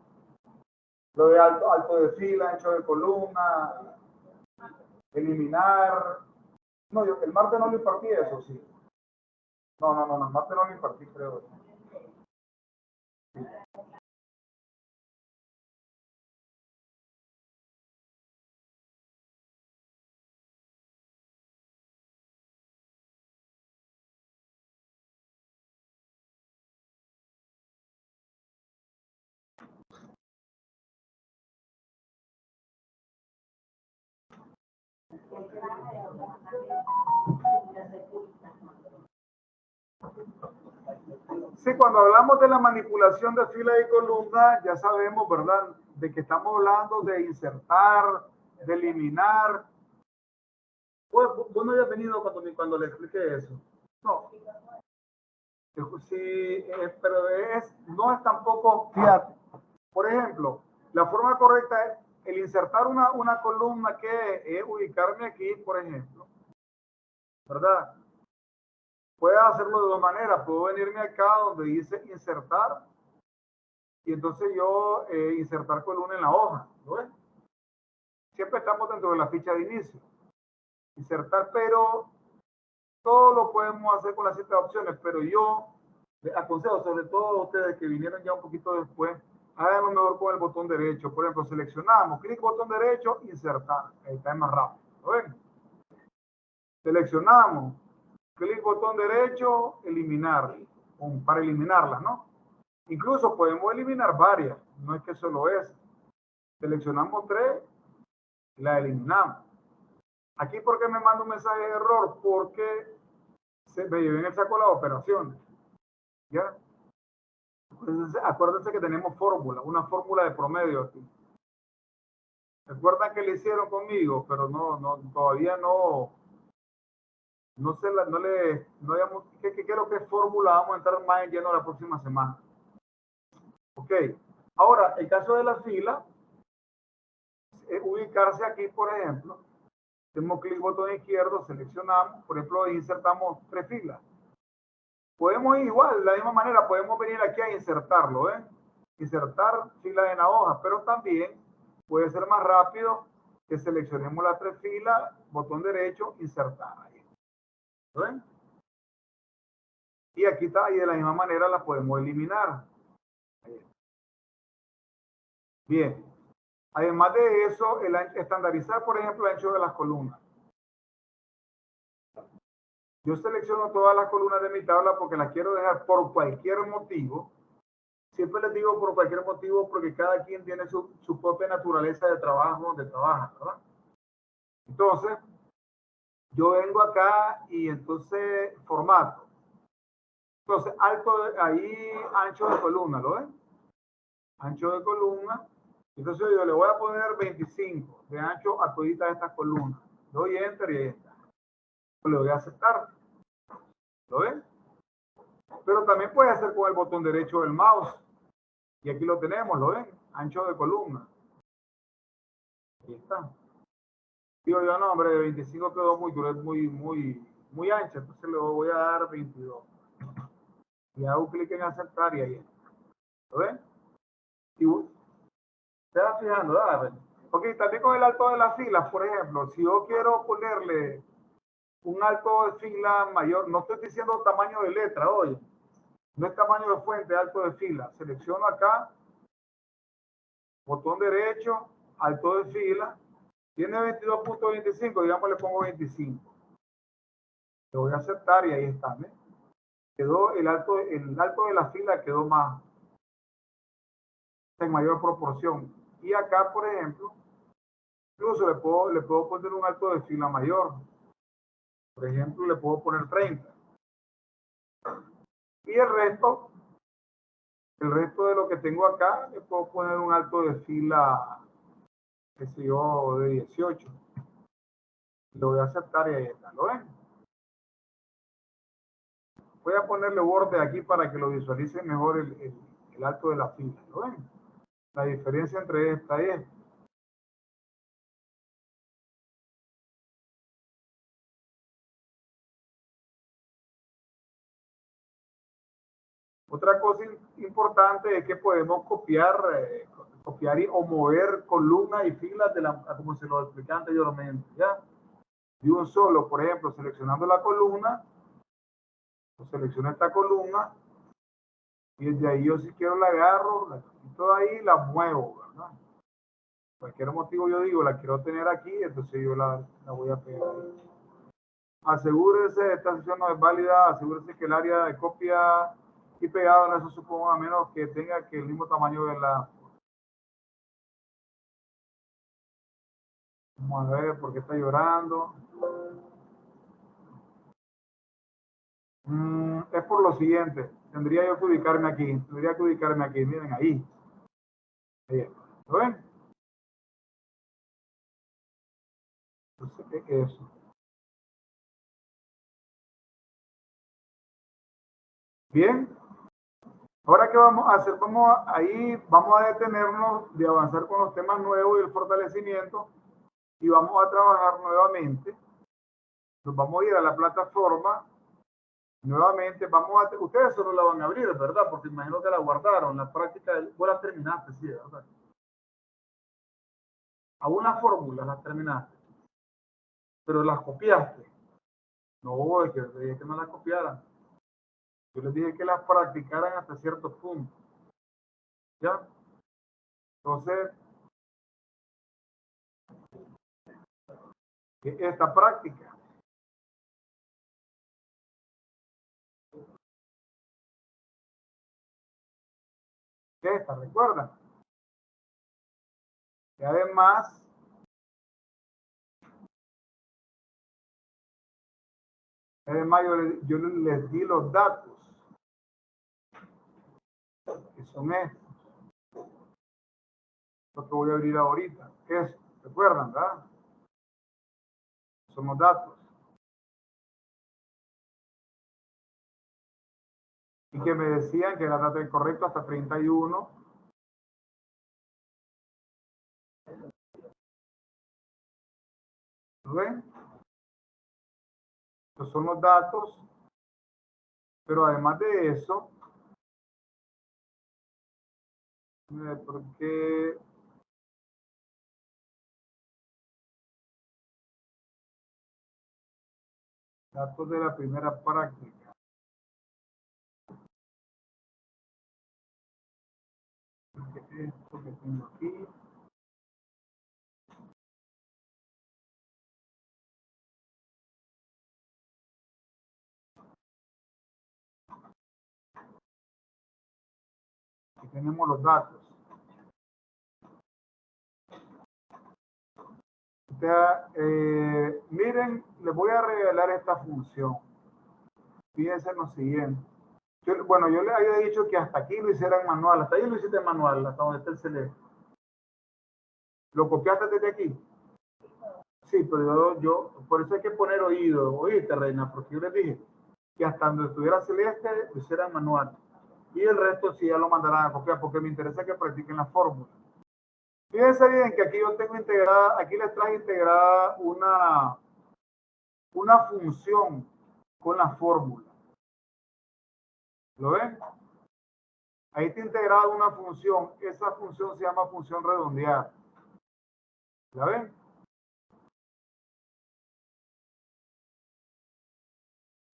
Lo de alto de fila, ancho de columna, eliminar. No, yo el martes no lo impartí eso, sí. No, el martes no lo impartí, creo. Sí. Sí, cuando hablamos de la manipulación de fila y columna, ya sabemos, ¿verdad?, de que estamos hablando de insertar, de eliminar. Vos no habías venido cuando le expliqué eso. No. Sí, pero no es tampoco, fíjate. Por ejemplo, la forma correcta es el insertar una columna que es ubicarme aquí, por ejemplo, ¿verdad? Puedo hacerlo de dos maneras. Puedo venirme acá donde dice insertar y entonces yo insertar columna en la hoja. ¿Lo ves? Siempre estamos dentro de la ficha de inicio. Insertar, pero todo lo podemos hacer con las 7 opciones, pero yo les aconsejo, sobre todo a ustedes que vinieron ya un poquito después, háganlo mejor con el botón derecho. Por ejemplo, seleccionamos, clic botón derecho, insertar. Ahí está más rápido. ¿Lo ven? Seleccionamos, clic botón derecho, eliminar, para eliminarlas, ¿no? Incluso podemos eliminar varias, no es que solo es. Seleccionamos 3 y la eliminamos. Aquí, ¿por qué me manda un mensaje de error? Porque me llevé en el saco las operaciones. ¿Ya? Entonces, acuérdense que tenemos fórmula, una fórmula de promedio aquí. Recuerdan que le hicieron conmigo, pero todavía no digamos, ¿qué es lo que es fórmula? Vamos a entrar más en lleno la próxima semana. Ok. Ahora, el caso de la fila, ubicarse aquí, por ejemplo, hacemos clic botón izquierdo, seleccionamos, por ejemplo, insertamos 3 filas. Podemos ir igual, de la misma manera, podemos venir aquí a insertarlo, ¿eh? Insertar filas en la hoja, pero también puede ser más rápido que seleccionemos las 3 filas, botón derecho, insertar. Ahí. ¿Ven? Y aquí está, y de la misma manera la podemos eliminar. Bien. Además de eso, estandarizar, por ejemplo, el ancho de las columnas. Yo selecciono todas las columnas de mi tabla porque las quiero dejar por cualquier motivo. Siempre les digo por cualquier motivo porque cada quien tiene su propia naturaleza de trabajo donde trabaja, ¿verdad? Entonces, yo vengo acá y entonces formato. Entonces, ahí ancho de columna, ¿lo ven? Ancho de columna. Entonces yo le voy a poner 25 de ancho a todita estas columnas. doy enter y ahí está. Le doy a aceptar. ¿Lo ven? Pero también puede hacer con el botón derecho del mouse. Y aquí lo tenemos, ¿lo ven? Ancho de columna. Ahí está. Digo yo, no, hombre, de 25 quedó muy duro, es muy ancha, entonces le voy a dar 22. Y hago clic en aceptar y ahí está. ¿Lo ven? Y se va fijando, ¿verdad? Ok, también con el alto de las filas, por ejemplo, si yo quiero ponerle un alto de fila mayor, no estoy diciendo tamaño de letra, oye, no es tamaño de fuente, alto de fila. Selecciono acá, botón derecho, alto de fila, tiene 22.25, digamos le pongo 25. Le voy a aceptar y ahí está, ¿ves? Quedó el alto de la fila quedó más, en mayor proporción. Y acá, por ejemplo, incluso le puedo poner un alto de fila mayor. Por ejemplo, le puedo poner 30. Y el resto de lo que tengo acá, le puedo poner un alto de fila, qué sé yo, de 18. Lo voy a aceptar y ahí está, ¿lo ven? Voy a ponerle borde aquí para que lo visualice mejor el alto de la fila, ¿lo ven? La diferencia entre esta y esta. Otra cosa importante es que podemos copiar o mover columnas y filas como se lo expliqué anteriormente, ¿ya? De un solo, por ejemplo, seleccionando la columna, selecciono esta columna y desde ahí yo si quiero la agarro, la quito de ahí, la muevo, ¿verdad? Cualquier motivo yo digo, la quiero tener aquí, entonces yo la voy a pegar ahí. Asegúrese, esta sesión no es válida, asegúrese que el área de copia y pegado no se suponga a menos que tenga que el mismo tamaño de la... Vamos a ver por qué está llorando. Es por lo siguiente, tendría yo que ubicarme aquí, miren ahí. Ahí, ¿lo ven? Entonces, eso. Bien, ahora qué vamos a hacer, vamos a detenernos de avanzar con los temas nuevos y el fortalecimiento y vamos a trabajar nuevamente. Nos vamos a ir a la plataforma. Nuevamente, ustedes solo la van a abrir, ¿verdad? Porque imagino que la guardaron, la práctica, vos la terminaste, sí, ¿verdad? A una fórmula las terminaste, pero las copiaste. No, es que no las copiaran. Yo les dije que las practicaran hasta cierto punto. ¿Ya? Entonces, esta práctica, recuerdan. Y además, yo les di los datos, que son estos. Lo que voy a abrir ahorita. Eso, ¿recuerdan, verdad? Son los datos. Y que me decían que era dato incorrecto hasta 31. ¿Lo ven? Estos son los datos. Pero además de eso, porque datos de la primera práctica. Esto que tengo aquí. Aquí tenemos los datos. O sea, miren, les voy a revelar esta función. Fíjense en lo siguiente. Yo les había dicho que hasta aquí lo hicieran manual. Hasta ahí lo hiciste manual, hasta donde está el celeste. ¿Lo copiaste desde aquí? Sí, pero por eso hay que poner oído, oíste, reina, porque yo les dije que hasta donde estuviera celeste, lo hicieran manual. Y el resto sí ya lo mandarán a copiar, porque me interesa que practiquen la fórmula. Fíjense bien que aquí yo tengo integrada, aquí les traje integrada una función con la fórmula. ¿Lo ven? Ahí está integrada una función. Esa función se llama función redondeada. ¿La ven?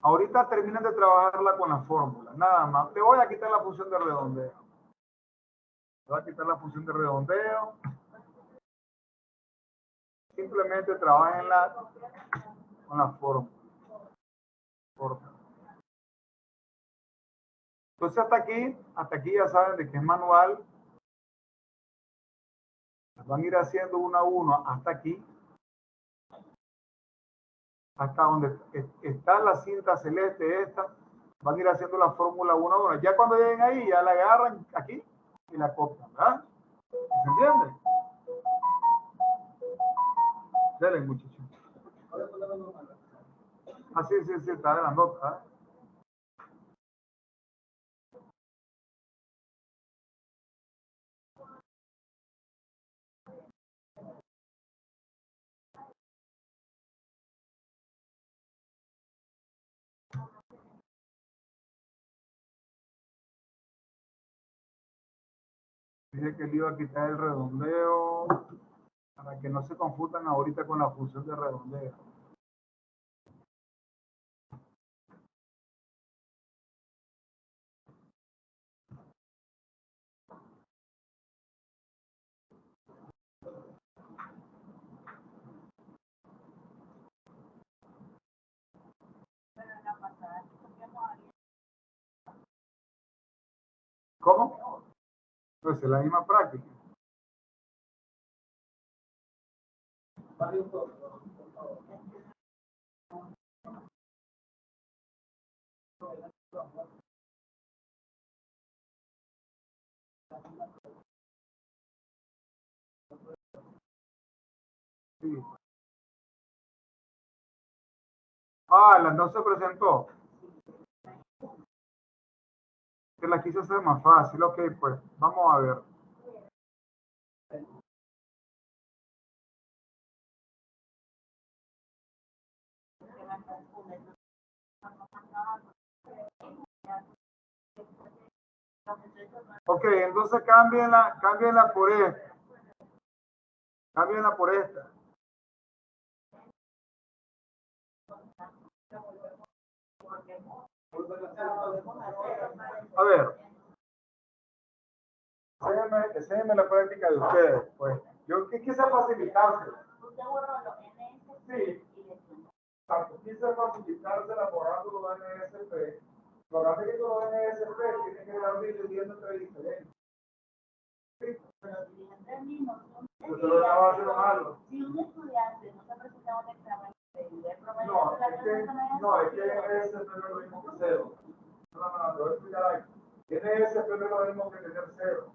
Ahorita terminen de trabajarla con la fórmula. Nada más. Te voy a quitar la función de redondeo. Te voy a quitar la función de redondeo. Simplemente trabajenla con la fórmula. Entonces hasta aquí ya saben de que es manual. Van a ir haciendo uno a uno hasta aquí. Hasta donde está la cinta celeste esta. Van a ir haciendo la fórmula uno a uno. Ya cuando lleguen ahí, ya la agarran aquí y la copian, ¿verdad? ¿Se entiende? Dale, muchachos. Ah, sí, está de la nota. Dije que le iba a quitar el redondeo para que no se confundan ahorita con la función de redondeo. ¿Cómo? Pues es la misma práctica. Sí. Ah, la no se presentó. Que la quise hacer más fácil. Ok, pues vamos a ver. Ok, entonces cámbienla por esta. Cámbienla por esta. A ver. Enséñenme la práctica de ustedes. Pues yo quise facilitarse. Sí. Quise facilitársela borrando los NSP. Lo que hace que con los NSP tienen que estar dividiendo entre diferentes. Sí. Yo te lo estaba haciendo malo. Si un estudiante no se presenta un examen, no, es que NSP no es lo mismo que cero. No, te voy a explicar ahí. NSP no es lo mismo que tener cero.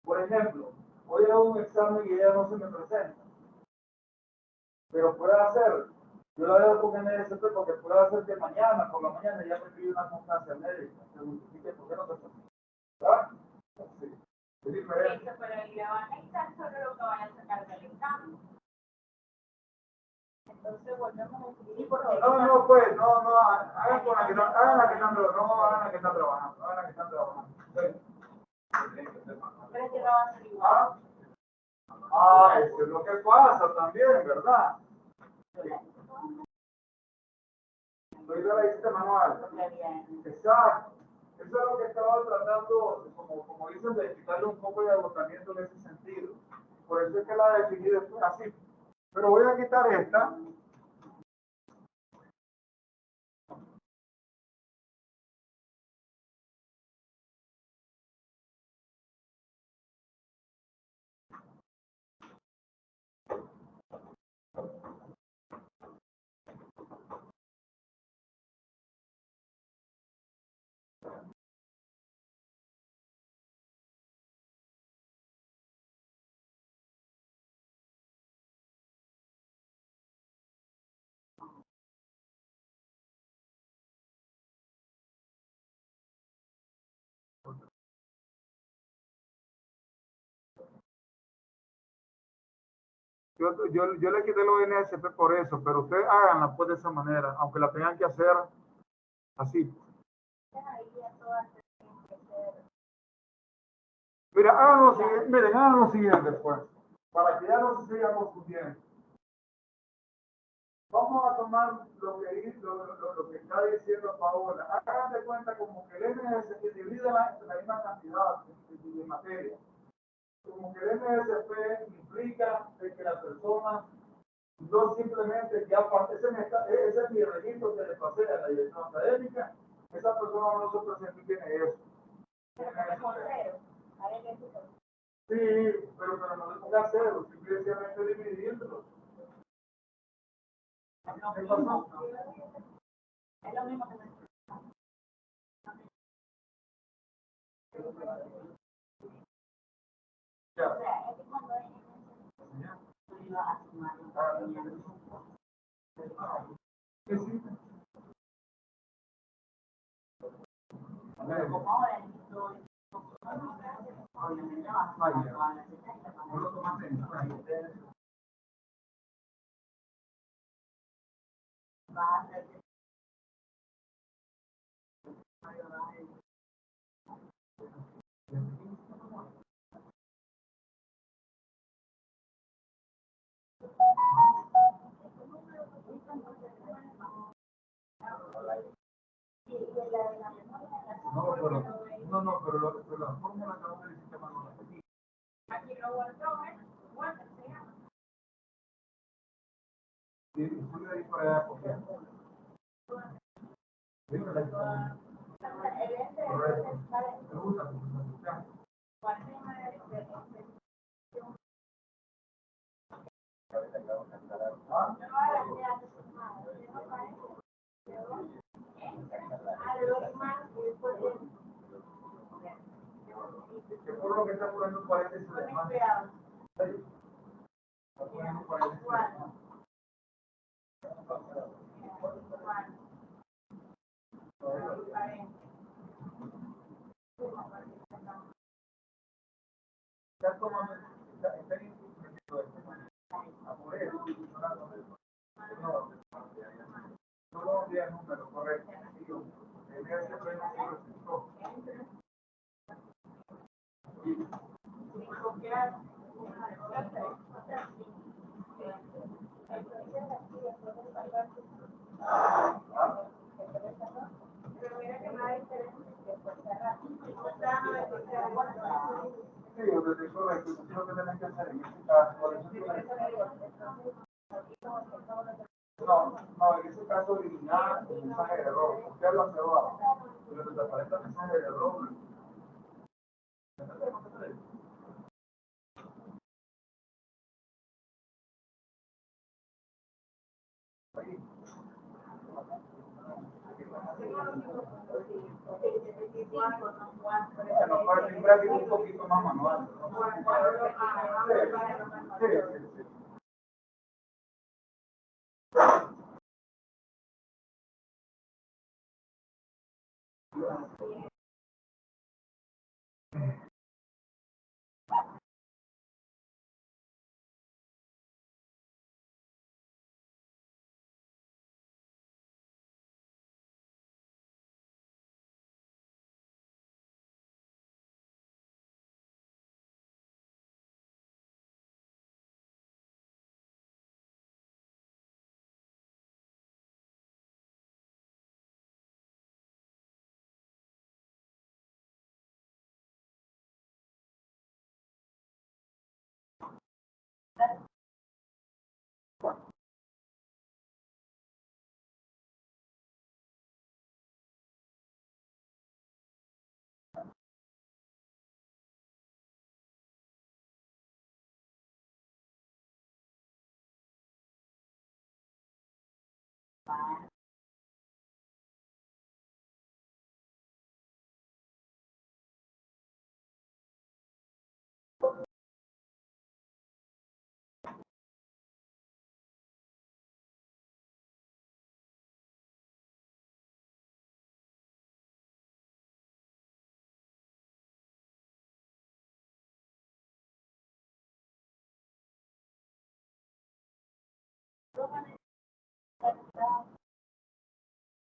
Por ejemplo, hoy hago un examen y ella no se me presenta. Pero puede hacer, yo la dejo con NSP porque puede hacer que mañana, por la mañana, ya me pide una constancia médica. Se justifique por qué no se presenta. ¿Verdad? Sí. Es diferente. Pero le van a necesitar sobre lo que vaya a sacar del examen. Entonces volvemos a escribir. No, pues, no, hagan con la que están trabajando, no hagan la que están trabajando, hagan la que están trabajando. Pero es que no va a ser igual. Eso es lo que pasa también, ¿verdad? Soy de la hiciste manual. Exacto. Eso es lo que estaba tratando, como dicen, de quitarle un poco de agotamiento en ese sentido. Por eso es que la definí después así. Pero voy a quitar esta. Yo le quité los NSP por eso, pero ustedes háganla pues de esa manera, aunque la tengan que hacer así. Mira, hagan lo siguiente, pues, para que ya no se sigan confundiendo. Vamos a tomar lo que está diciendo Paola. Hagan de cuenta como que el NSP se divide la misma cantidad de materia. Como que el NSP implica que la persona no simplemente ya ese es mi registro que le pasé a la dirección académica, esa persona no se presenta y tiene eso. Sí, pero no le ponga cero, simplemente dividirlo. ¿Qué pasó? Es lo mismo que ya. O sea, es que cuando tú ibas a sumar, ¿qué sí? Pero como ahora estoy obviamente vas a no lo tomaste en cuenta. Vas a hacer pero la fórmula que vamos a decir manual. Aquí lo guardó, guarda, se llama. Sí, usted le dice para allá copiar. Sí, correcto. Me gusta, que por lo que está poniendo 40 de más. Está poniendo 40. Está tomando, está incluyendo a por eso, no, no lo envía el número correcto. El SPN no lo presentó. Sí, es correcto, eso es lo que tienen que hacer en este caso. Por eso no, en ese caso eliminar el mensaje de error, porque lo hace abajo. Pero te aparece el mensaje de error. Bueno, para el práctico un poquito más manual. Sí, sí, sí.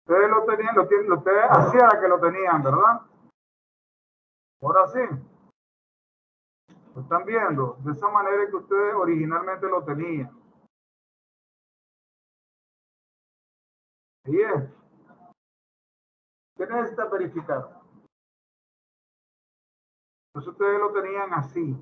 Ustedes lo tenían, ustedes hacía que lo tenían, ¿verdad? Ahora sí, lo están viendo, de esa manera que ustedes originalmente lo tenían. Ahí es. ¿Qué necesita verificar? Entonces ustedes lo tenían así.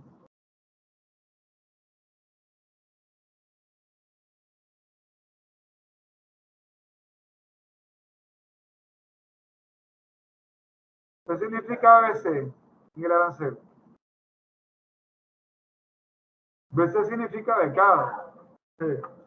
¿Qué significa ABC, Miguel Arancel? BC significa becado. Sí.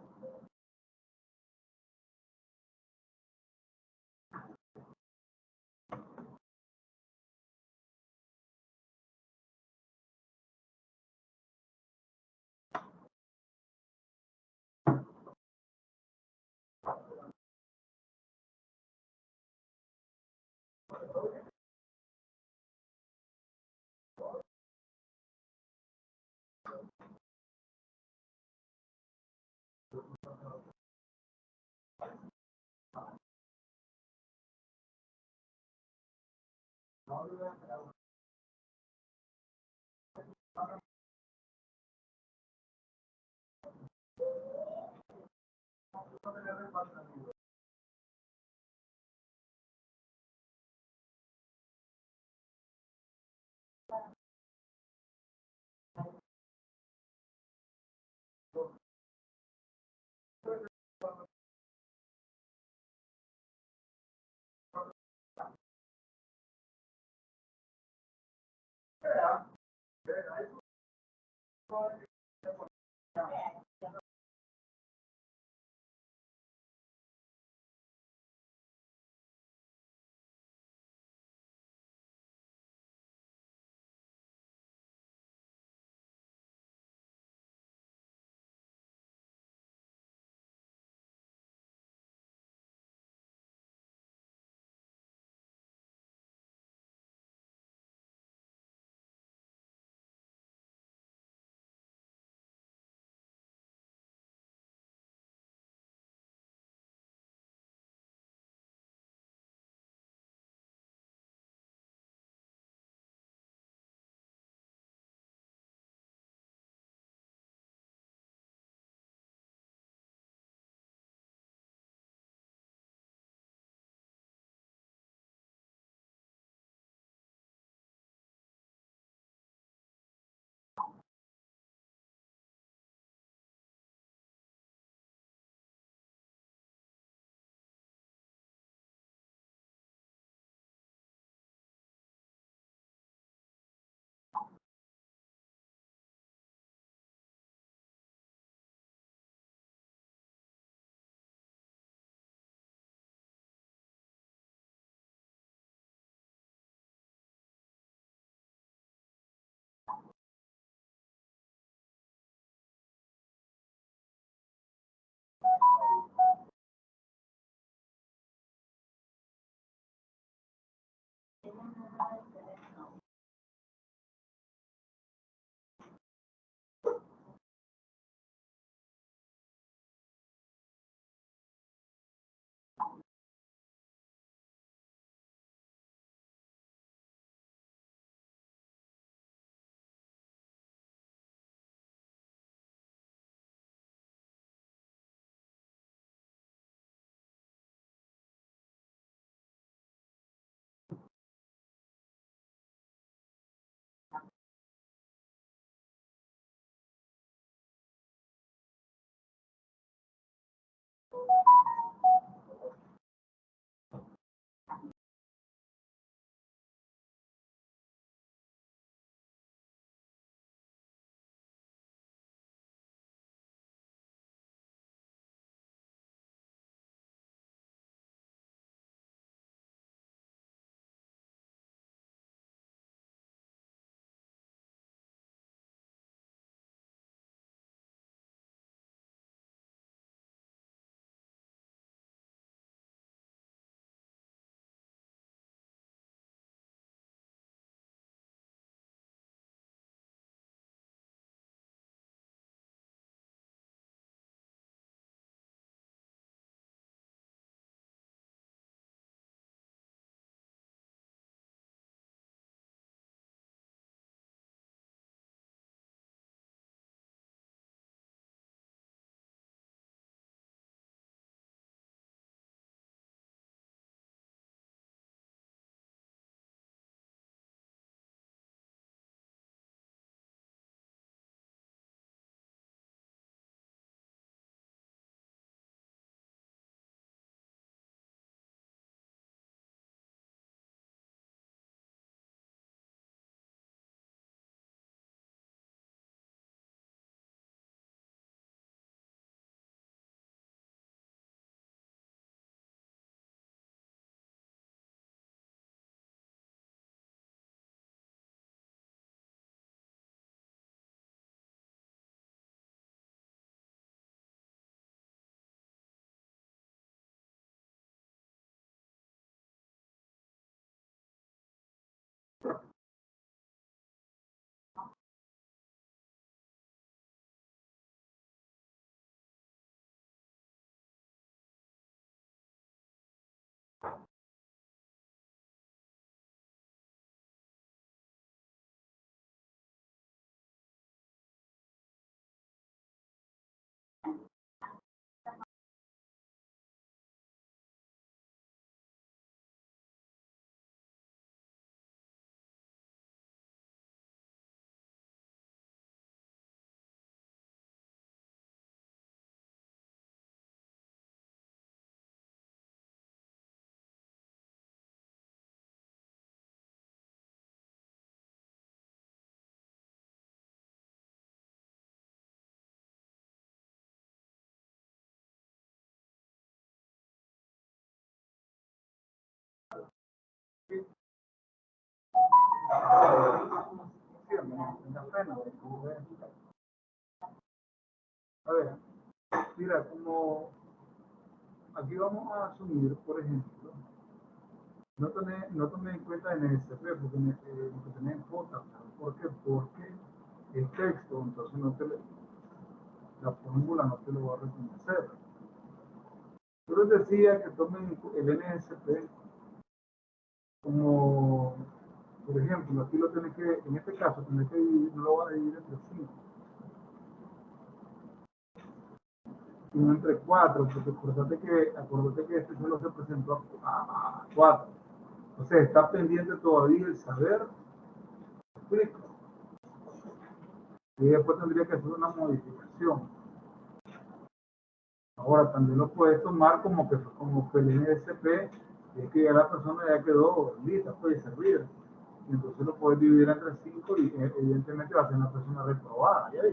A ver, mira, como aquí vamos a asumir, por ejemplo, no tomé en cuenta en NSP porque lo que tenés en J. ¿Por qué? Porque el texto, entonces la fórmula no te lo va a reconocer. Yo les decía que tomen el NSP como, por ejemplo, aquí lo tenés que, en este caso, tenés que dividir, no lo van a dividir entre 5, sino entre 4, porque acordate que este solo se presentó a 4. Entonces está pendiente todavía el saber, explico. Y después tendría que hacer una modificación. Ahora también lo puedes tomar como que el NSP, es que ya la persona ya quedó lista, puede servir. Y entonces lo puedes dividir entre 5 y evidentemente va a ser una persona reprobada. ¿Ya?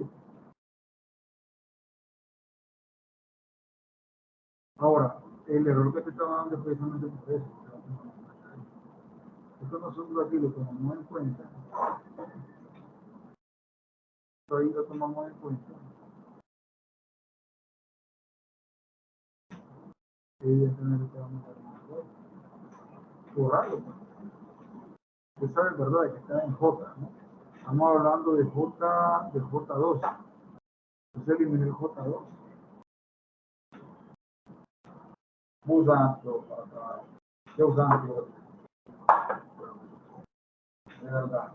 Ahora, el error que te estaba dando es precisamente por eso. Esto nosotros aquí lo tomamos en cuenta. Esto ahí lo tomamos en cuenta. Evidentemente te vamos a dar una vuelta. Borrarlo. Usted sabe, ¿verdad? Que está en J, ¿no? Estamos hablando de J2. Entonces eliminé el J2. Usando para trabajar. ¿Qué usando? De verdad.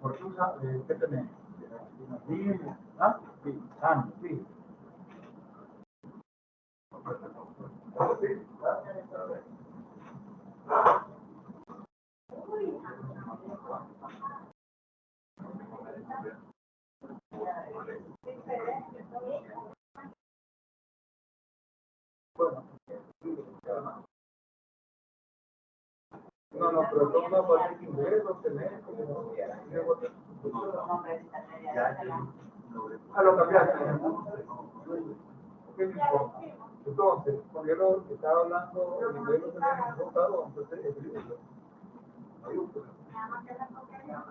¿Por qué usa? ¿Qué tenés? ¿Ah? Sí, años, sí. Bueno, no, pero todo una parte de inglés lo tenés como a lo cambiaste. ¿Qué me importa? Entonces, cuando yo lo estaba hablando, el inglés lo tenés enfocado, entonces escribirlo.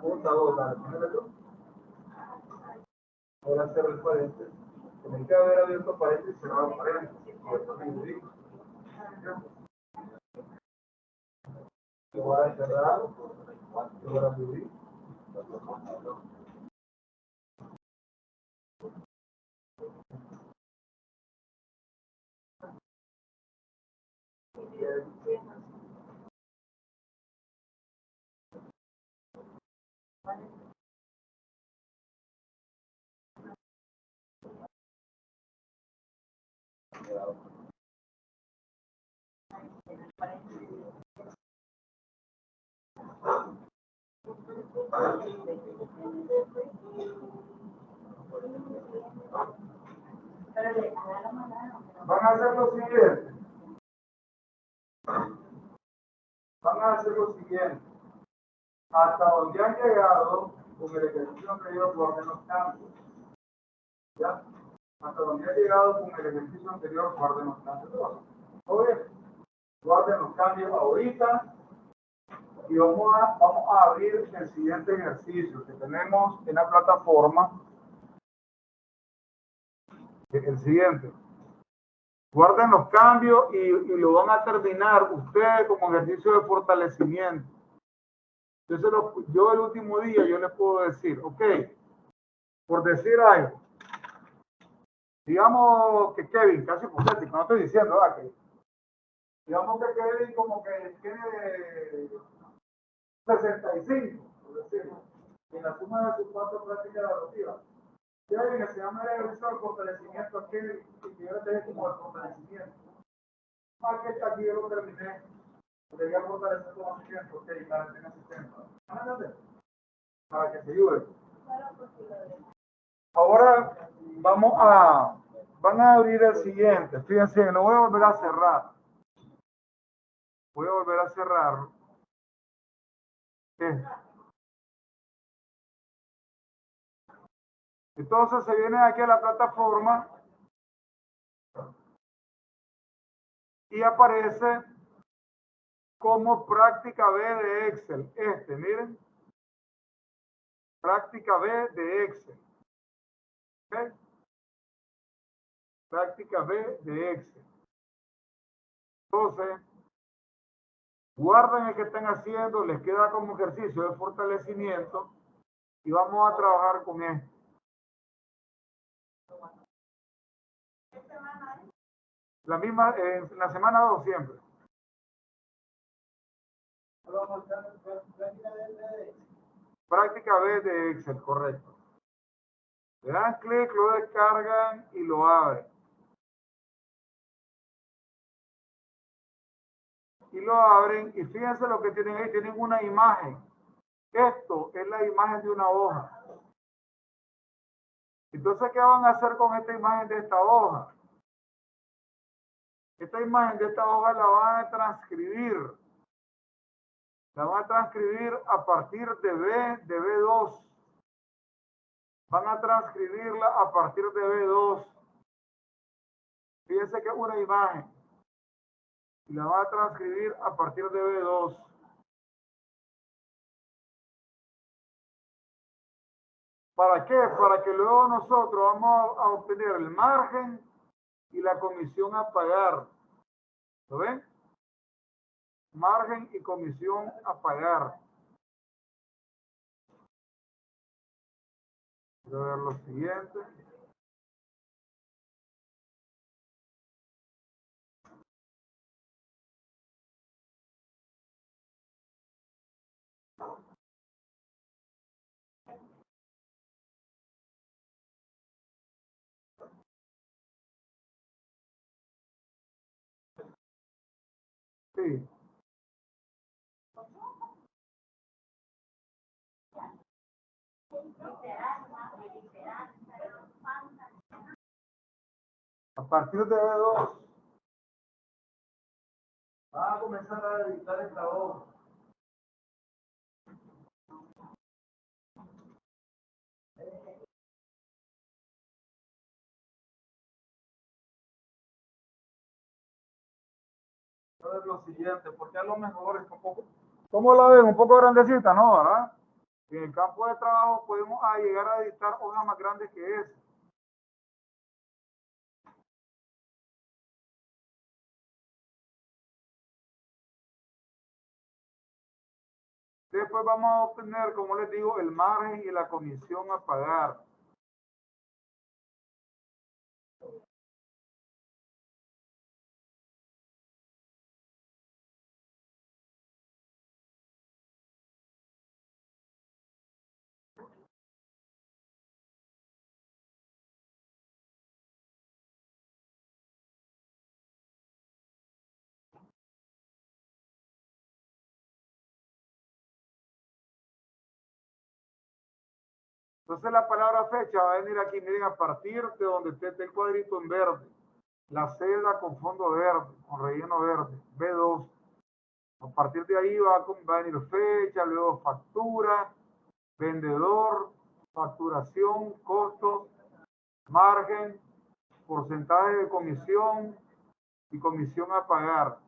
Juntado, ahora hacer el paréntesis. Tenés que haber abierto paréntesis y cerrado paréntesis. Lo voy a cerrar, lo voy a abrir. Van a hacer lo siguiente. Van a hacer lo siguiente. Hasta donde han llegado con el ejercicio anterior, guarden los cambios. ¿Ya? Hasta donde han llegado con el ejercicio anterior, guarden los cambios. ¿Todo bien? Guarden los cambios ahorita y vamos a abrir el siguiente ejercicio que tenemos en la plataforma. El siguiente. Guarden los cambios y lo van a terminar ustedes como ejercicio de fortalecimiento. Yo el último día yo les puedo decir, ok, por decir algo, digamos que Kevin, casi hipotético, no estoy diciendo, que digamos que Kevin como que tiene 65, por decirlo, en la suma de sus 4 prácticas adaptativas. Kevin, se llama el ejercicio de fortalecimiento a Kevin, y yo le tengo como el fortalecimiento. Más que aquí yo lo terminé, debería fortalecer conocimiento, ok, para que tenga sistema. ¿Van a entender? Para que se ayude. Ahora van a abrir el siguiente. Fíjense, lo voy a volver a cerrar. Voy a volver a cerrar. Entonces se viene aquí a la plataforma y aparece como práctica B de Excel. Miren, práctica B de Excel. ¿Okay? Práctica B de Excel. Entonces, guarden el que están haciendo, les queda como ejercicio de fortalecimiento y vamos a trabajar con esto. La misma, en la semana 2 siempre. Práctica B de Excel, correcto. Le dan clic, lo descargan y lo abren. Y lo abren y fíjense lo que tienen ahí, tienen una imagen. Esto es la imagen de una hoja. Entonces, ¿qué van a hacer con esta imagen de esta hoja? Esta imagen de esta hoja la van a transcribir. La van a transcribir a partir de B2. Van a transcribirla a partir de B2. Fíjense que es una imagen. Y la van a transcribir a partir de B2. ¿Para qué? Para que luego nosotros vamos a obtener el margen y la comisión a pagar. ¿Lo ven? Margen y comisión a pagar. Quiero ver lo siguiente. Sí. A partir de B2 va a comenzar a editar esta hoja. A ver lo siguiente, porque a lo mejor es un poco, ¿cómo la ven? Un poco grandecita, ¿no? ¿Verdad? En el campo de trabajo podemos llegar a editar hojas más grandes que esa. Después vamos a obtener, como les digo, el margen y la comisión a pagar. Entonces la palabra fecha va a venir aquí, miren, a partir de donde esté el cuadrito en verde. La celda con fondo verde, con relleno verde, B2. A partir de ahí va a venir fecha, luego factura, vendedor, facturación, costos, margen, porcentaje de comisión y comisión a pagar.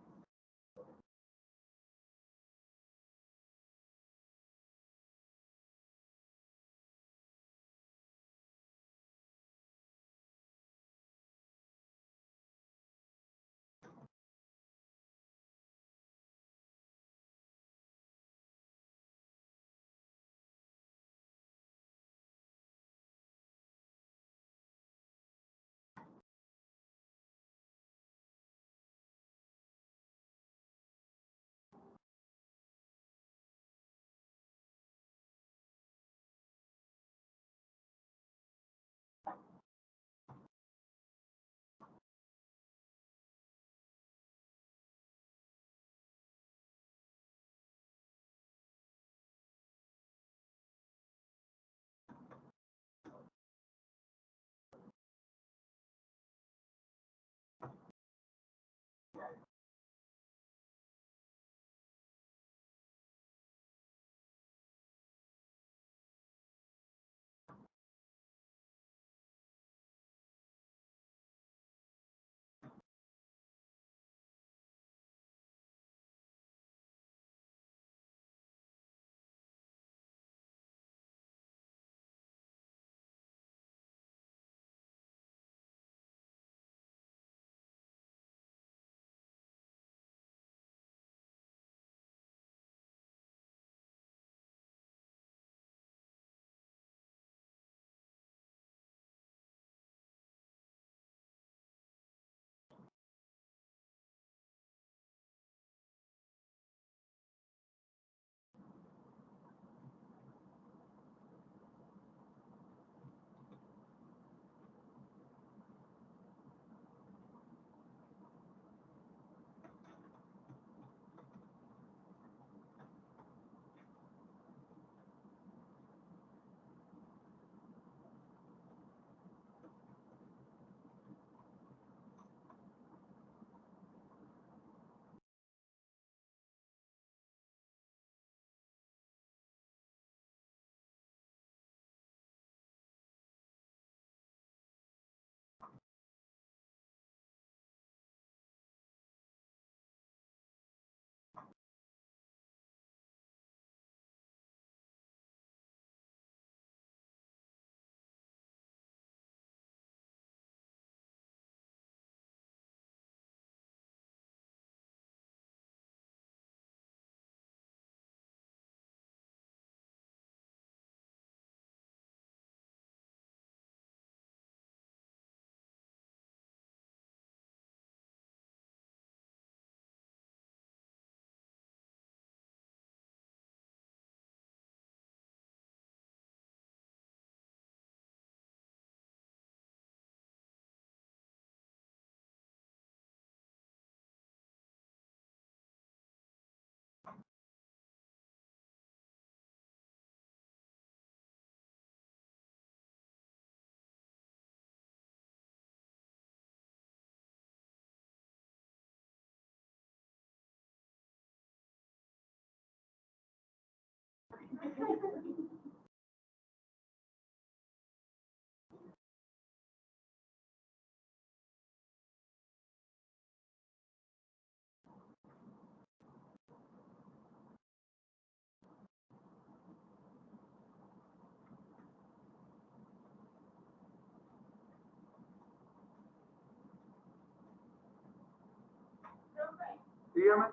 Dígame.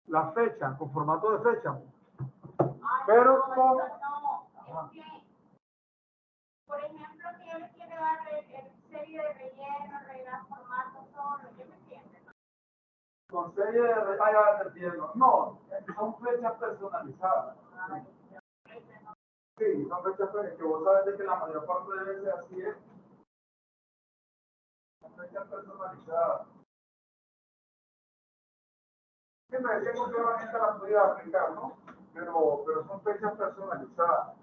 La fecha, con formato de fecha. Pero con... Por ejemplo, si yo le quiero dar serie de relleno, reglas, formato, solo, ¿yo me entiendo? Con serie de relleno, ya te entiendo. No, son fechas personalizadas. Sí, son fechas personalizadas, que vos sabes de que la mayor parte de veces así es. Son fechas personalizadas. Sí, me decía que claramente la podía aplicar, ¿no? Pero son fechas personalizadas.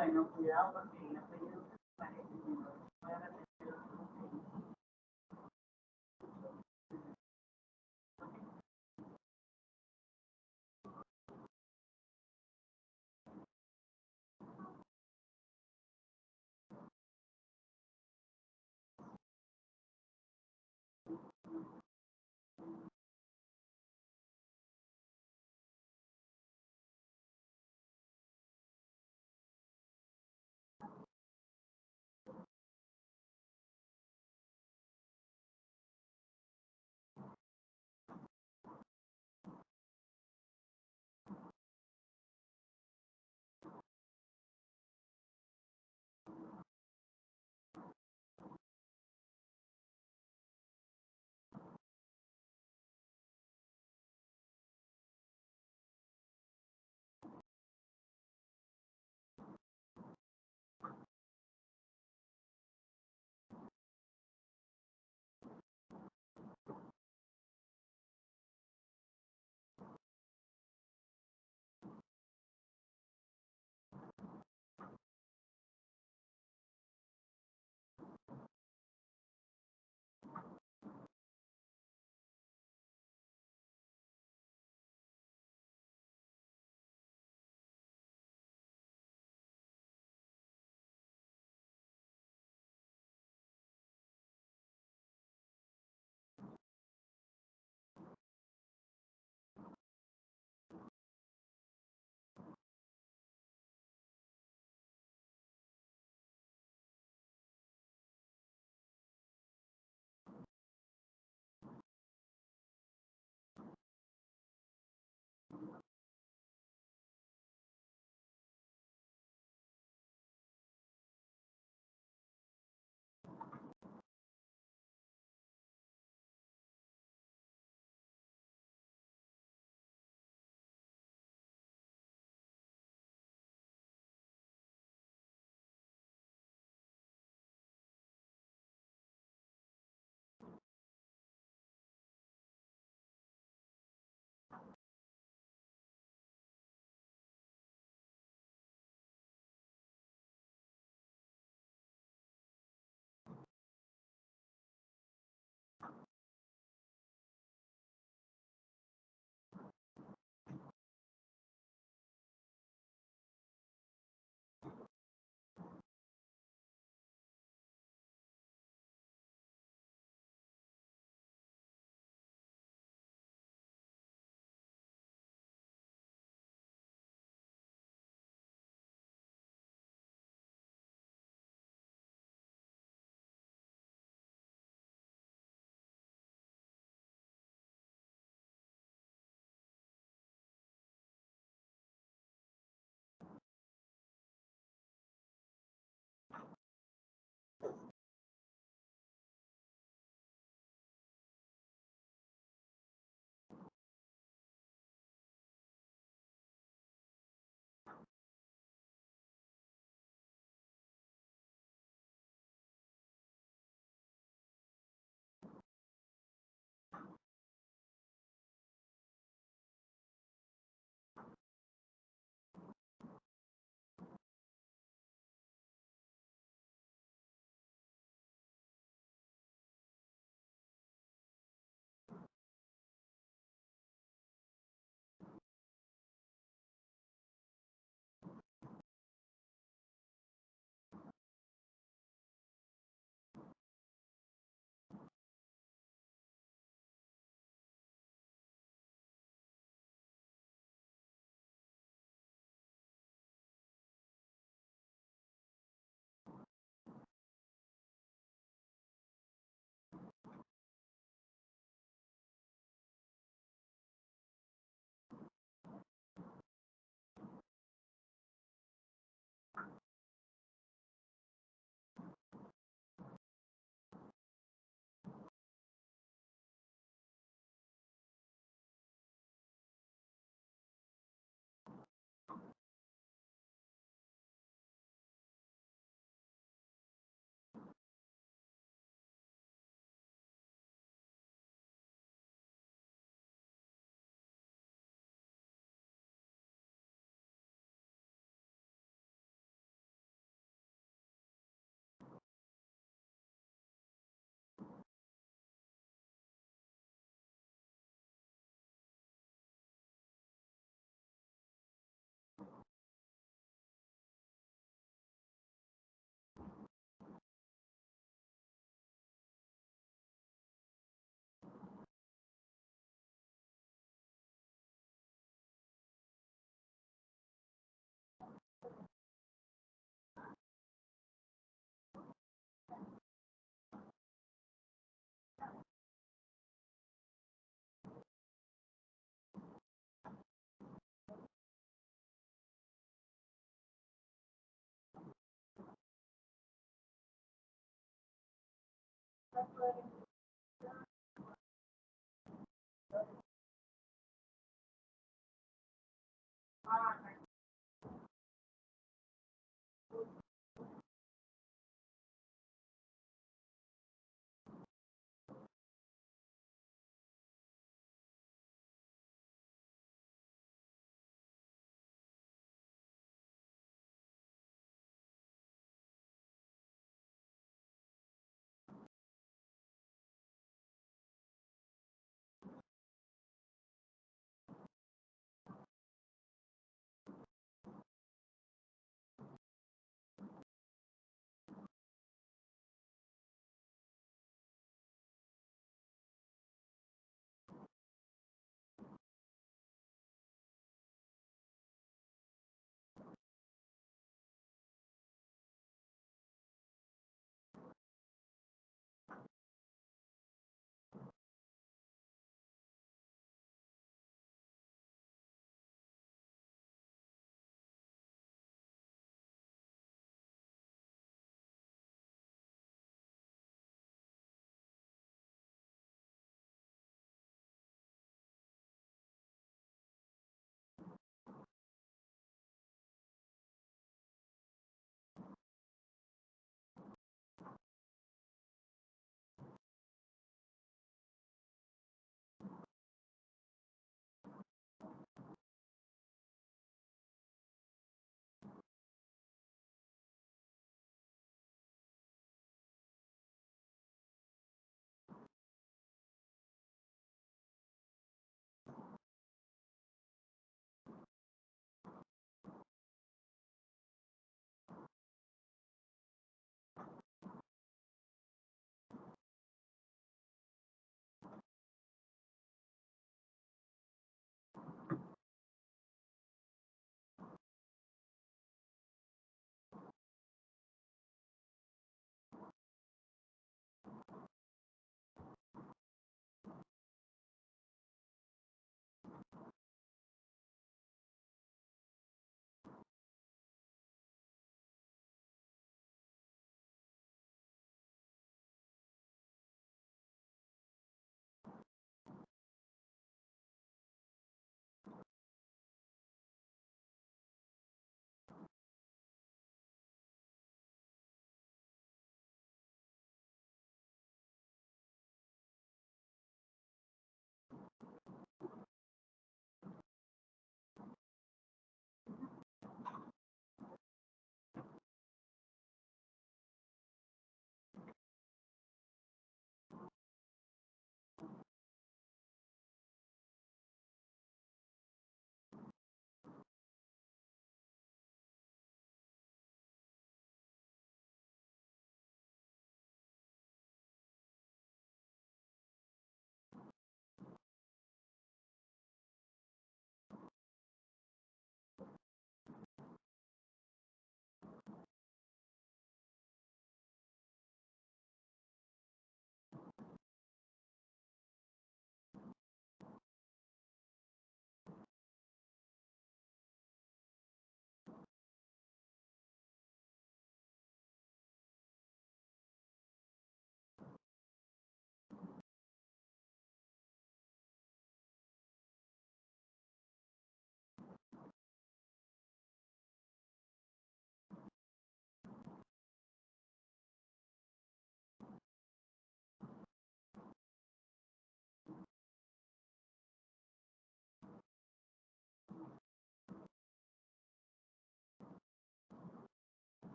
Bueno, cuidado porque el apellido se parece, no voy a repetir.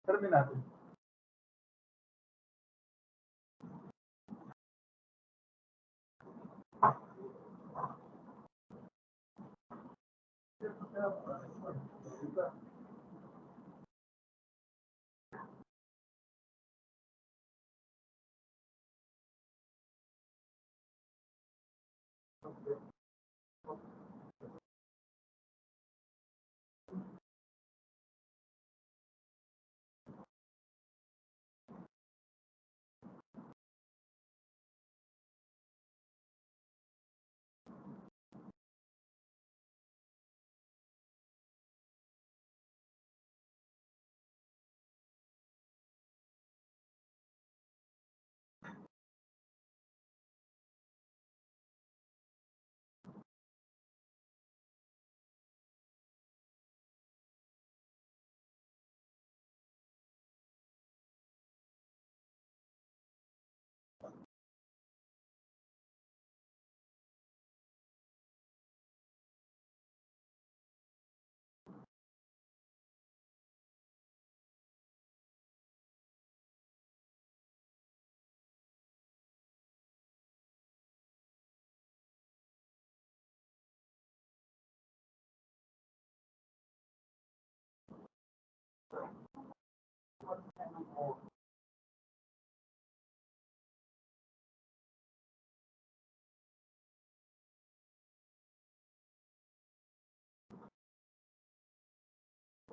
Terminaste.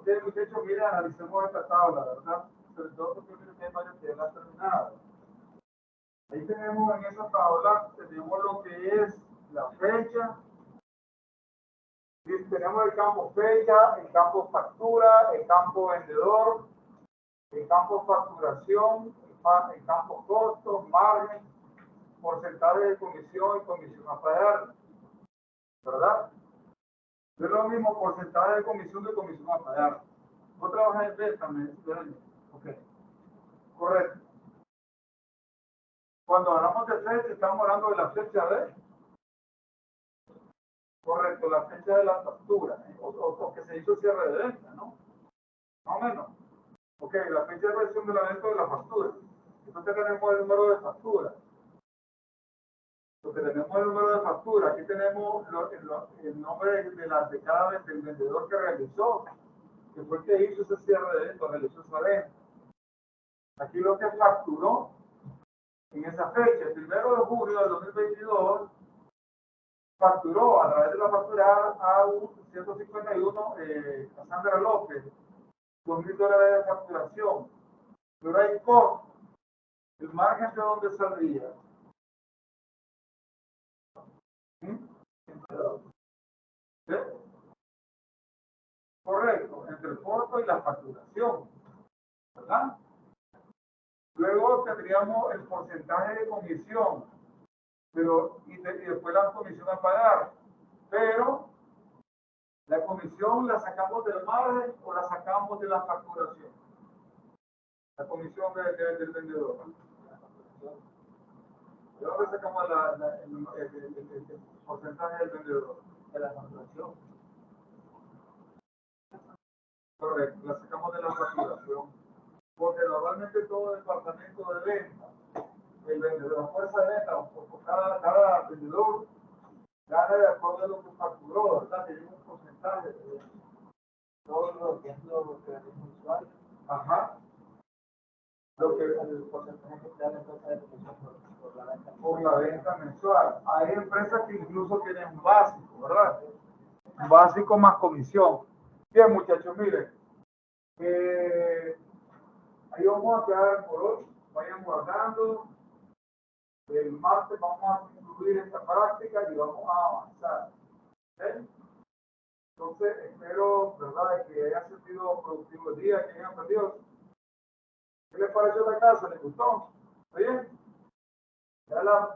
Ok, muchachos, mira, analicemos esta tabla, ¿verdad? Sobre todo porque creo que hay varios que ya la han terminado. Ahí tenemos en esa tabla, tenemos lo que es la fecha, y tenemos el campo fecha, el campo factura, el campo vendedor, el campo facturación, el campo costos, margen, porcentaje de comisión y comisión a pagar, ¿verdad? No es lo mismo porcentaje de comisión que comisión a pagar. ¿Vos trabajas en venta? Ok, correcto. Cuando hablamos de fecha, estamos hablando de la fecha de... Correcto, la fecha de la factura, o que se hizo cierre de venta, ¿no? Más o menos. Ok, la fecha de revisión de la venta de la factura. Entonces tenemos el número de factura. Porque tenemos el número de factura. Aquí tenemos el nombre de cada vez del vendedor que realizó, que fue el que hizo ese cierre de venta, realizó esa venta. Aquí lo que facturó en esa fecha, el 1 de julio del 2022, facturó a través de la factura a 151 Cassandra López, $2,000 de facturación. Pero hay costo. ¿El margen de dónde saldría? ¿Sí? Correcto, entre el costo y la facturación, ¿verdad? Luego tendríamos el porcentaje de comisión, pero y después la comisión a pagar. Pero la comisión la sacamos del margen o la sacamos de la facturación. La comisión del vendedor. ¿De dónde sacamos el porcentaje del vendedor? De la facturación. Correcto, la sacamos de la facturación. Porque normalmente todo departamento de venta, el vendedor, la fuerza de venta, o cada vendedor gana de acuerdo a lo que facturó, ¿verdad? Tiene un porcentaje de todo lo que es lo que es mensual. Ajá. Lo que el porcentaje que da la empresa de comisión por la venta mensual. Hay empresas que incluso tienen un básico, ¿verdad? Un básico más comisión. Bien, muchachos, miren. Ahí vamos a quedar por hoy. Vayan guardando. El martes vamos a incluir esta práctica y vamos a avanzar. ¿Okay? Entonces, espero, ¿verdad?, que haya sido productivo el día, que hayan aprendido. ¿Qué les pareció la clase? ¿Les gustó? ¿Está bien?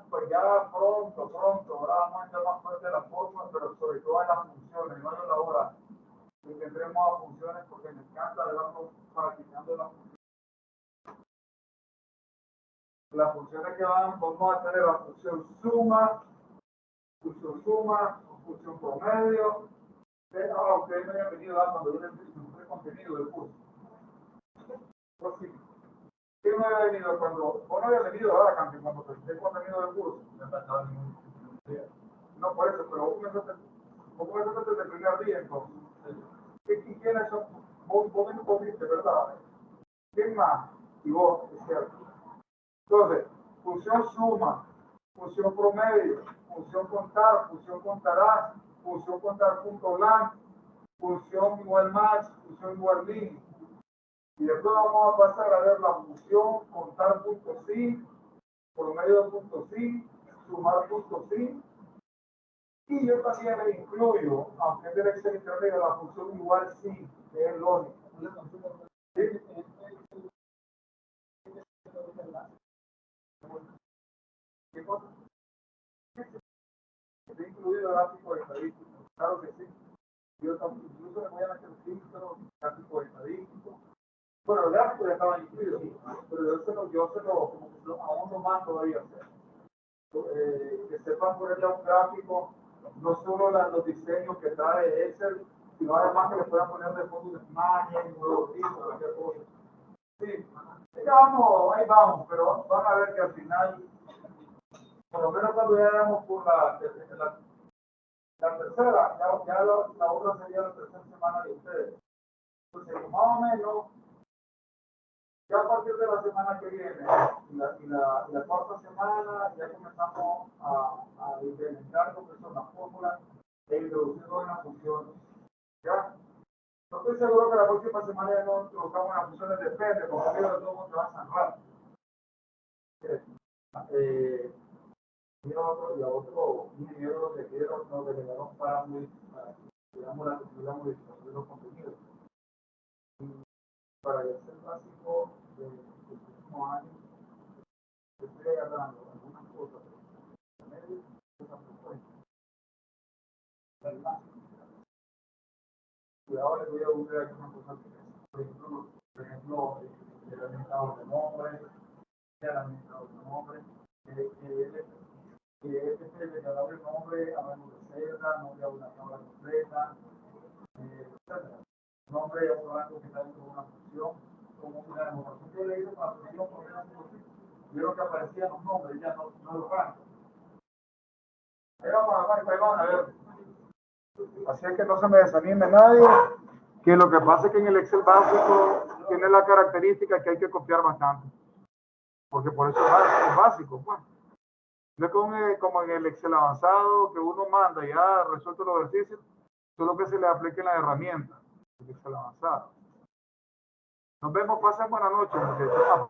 Pues ya pronto, ahora vamos a entrar más fuerte en las formas, pero sobre todo en las funciones, no en la hora. Y tendremos a funciones porque me encanta, vamos practicando las funciones que vamos a tener la función suma, función promedio. Ustedes me habían venido cuando yo les mostré el contenido del curso. Pues sí. ¿Quién me había venido cuando vos no había venido ahora, Campi, cuando presenté el contenido del curso? No, por eso, pero vos comenzaste desde el primer día, entonces. ¿Y quiénes son? Vos viste, ¿verdad? ¿Quién más? Y vos, es cierto. Entonces, función suma, función promedio, función contar, función contarás, función contar punto blanco, función igual más, función igual min. Y después vamos a pasar a ver la función contar punto sí, promedio punto sí, sumar punto sí. Y yo también le incluyo, aunque es del Excel intermedio, la función igual sí, que es lógica. ¿Sí? ¿Qué cosa? He incluido gráficos estadísticos, claro que sí. Yo también, incluso le voy a meter filtros, gráficos estadísticos. Bueno, los gráficos ya estaban incluidos, pero yo se lo como que aún no más todavía hacer. Que sepan ponerle a un gráfico no solo los diseños que trae Excel, sino además que le puedan poner de fondo una imagen, un logotipo, cualquier cosa. Sí, ahí vamos, pero van a ver que al final, por lo menos cuando ya vayamos por la tercera, ya la otra sería la tercera semana de ustedes. Entonces, más o menos, ya a partir de la semana que viene y la cuarta semana, ya comenzamos a implementar lo que son las fórmulas e introducirlo en las funciones. ¿Ya? No estoy seguro que la próxima semana ya no colocamos las funciones depende, porque de todo mundo va a cerrar. Y otro ingeniero que quiero nos delegaron para digamos, la modificación de los contenidos. Y para el básico del próximo año, estoy agarrando algunas cosas de medio de esa propuesta. Y ahora les voy a buscar algunas cosas por ejemplo, el administrador de nombres, el administrador de nombres, que es el declarador de nombre, hablamos de celda, nombre a una tabla completa, etc. Nombre a un rango que está dentro de una función, como una demostración que le hice para la función, por ejemplo, vieron que aparecían los nombres, ya no los rangos. Ahí van a ver. Así es que no se me desanime nadie, que lo que pasa es que en el Excel básico tiene la característica que hay que copiar bastante, porque por eso es básico, pues. No es como en el Excel avanzado, que uno manda y ya resuelto los ejercicios, solo que se le aplique la herramienta, el Excel avanzado. Nos vemos, pasen buena noche, muchachos.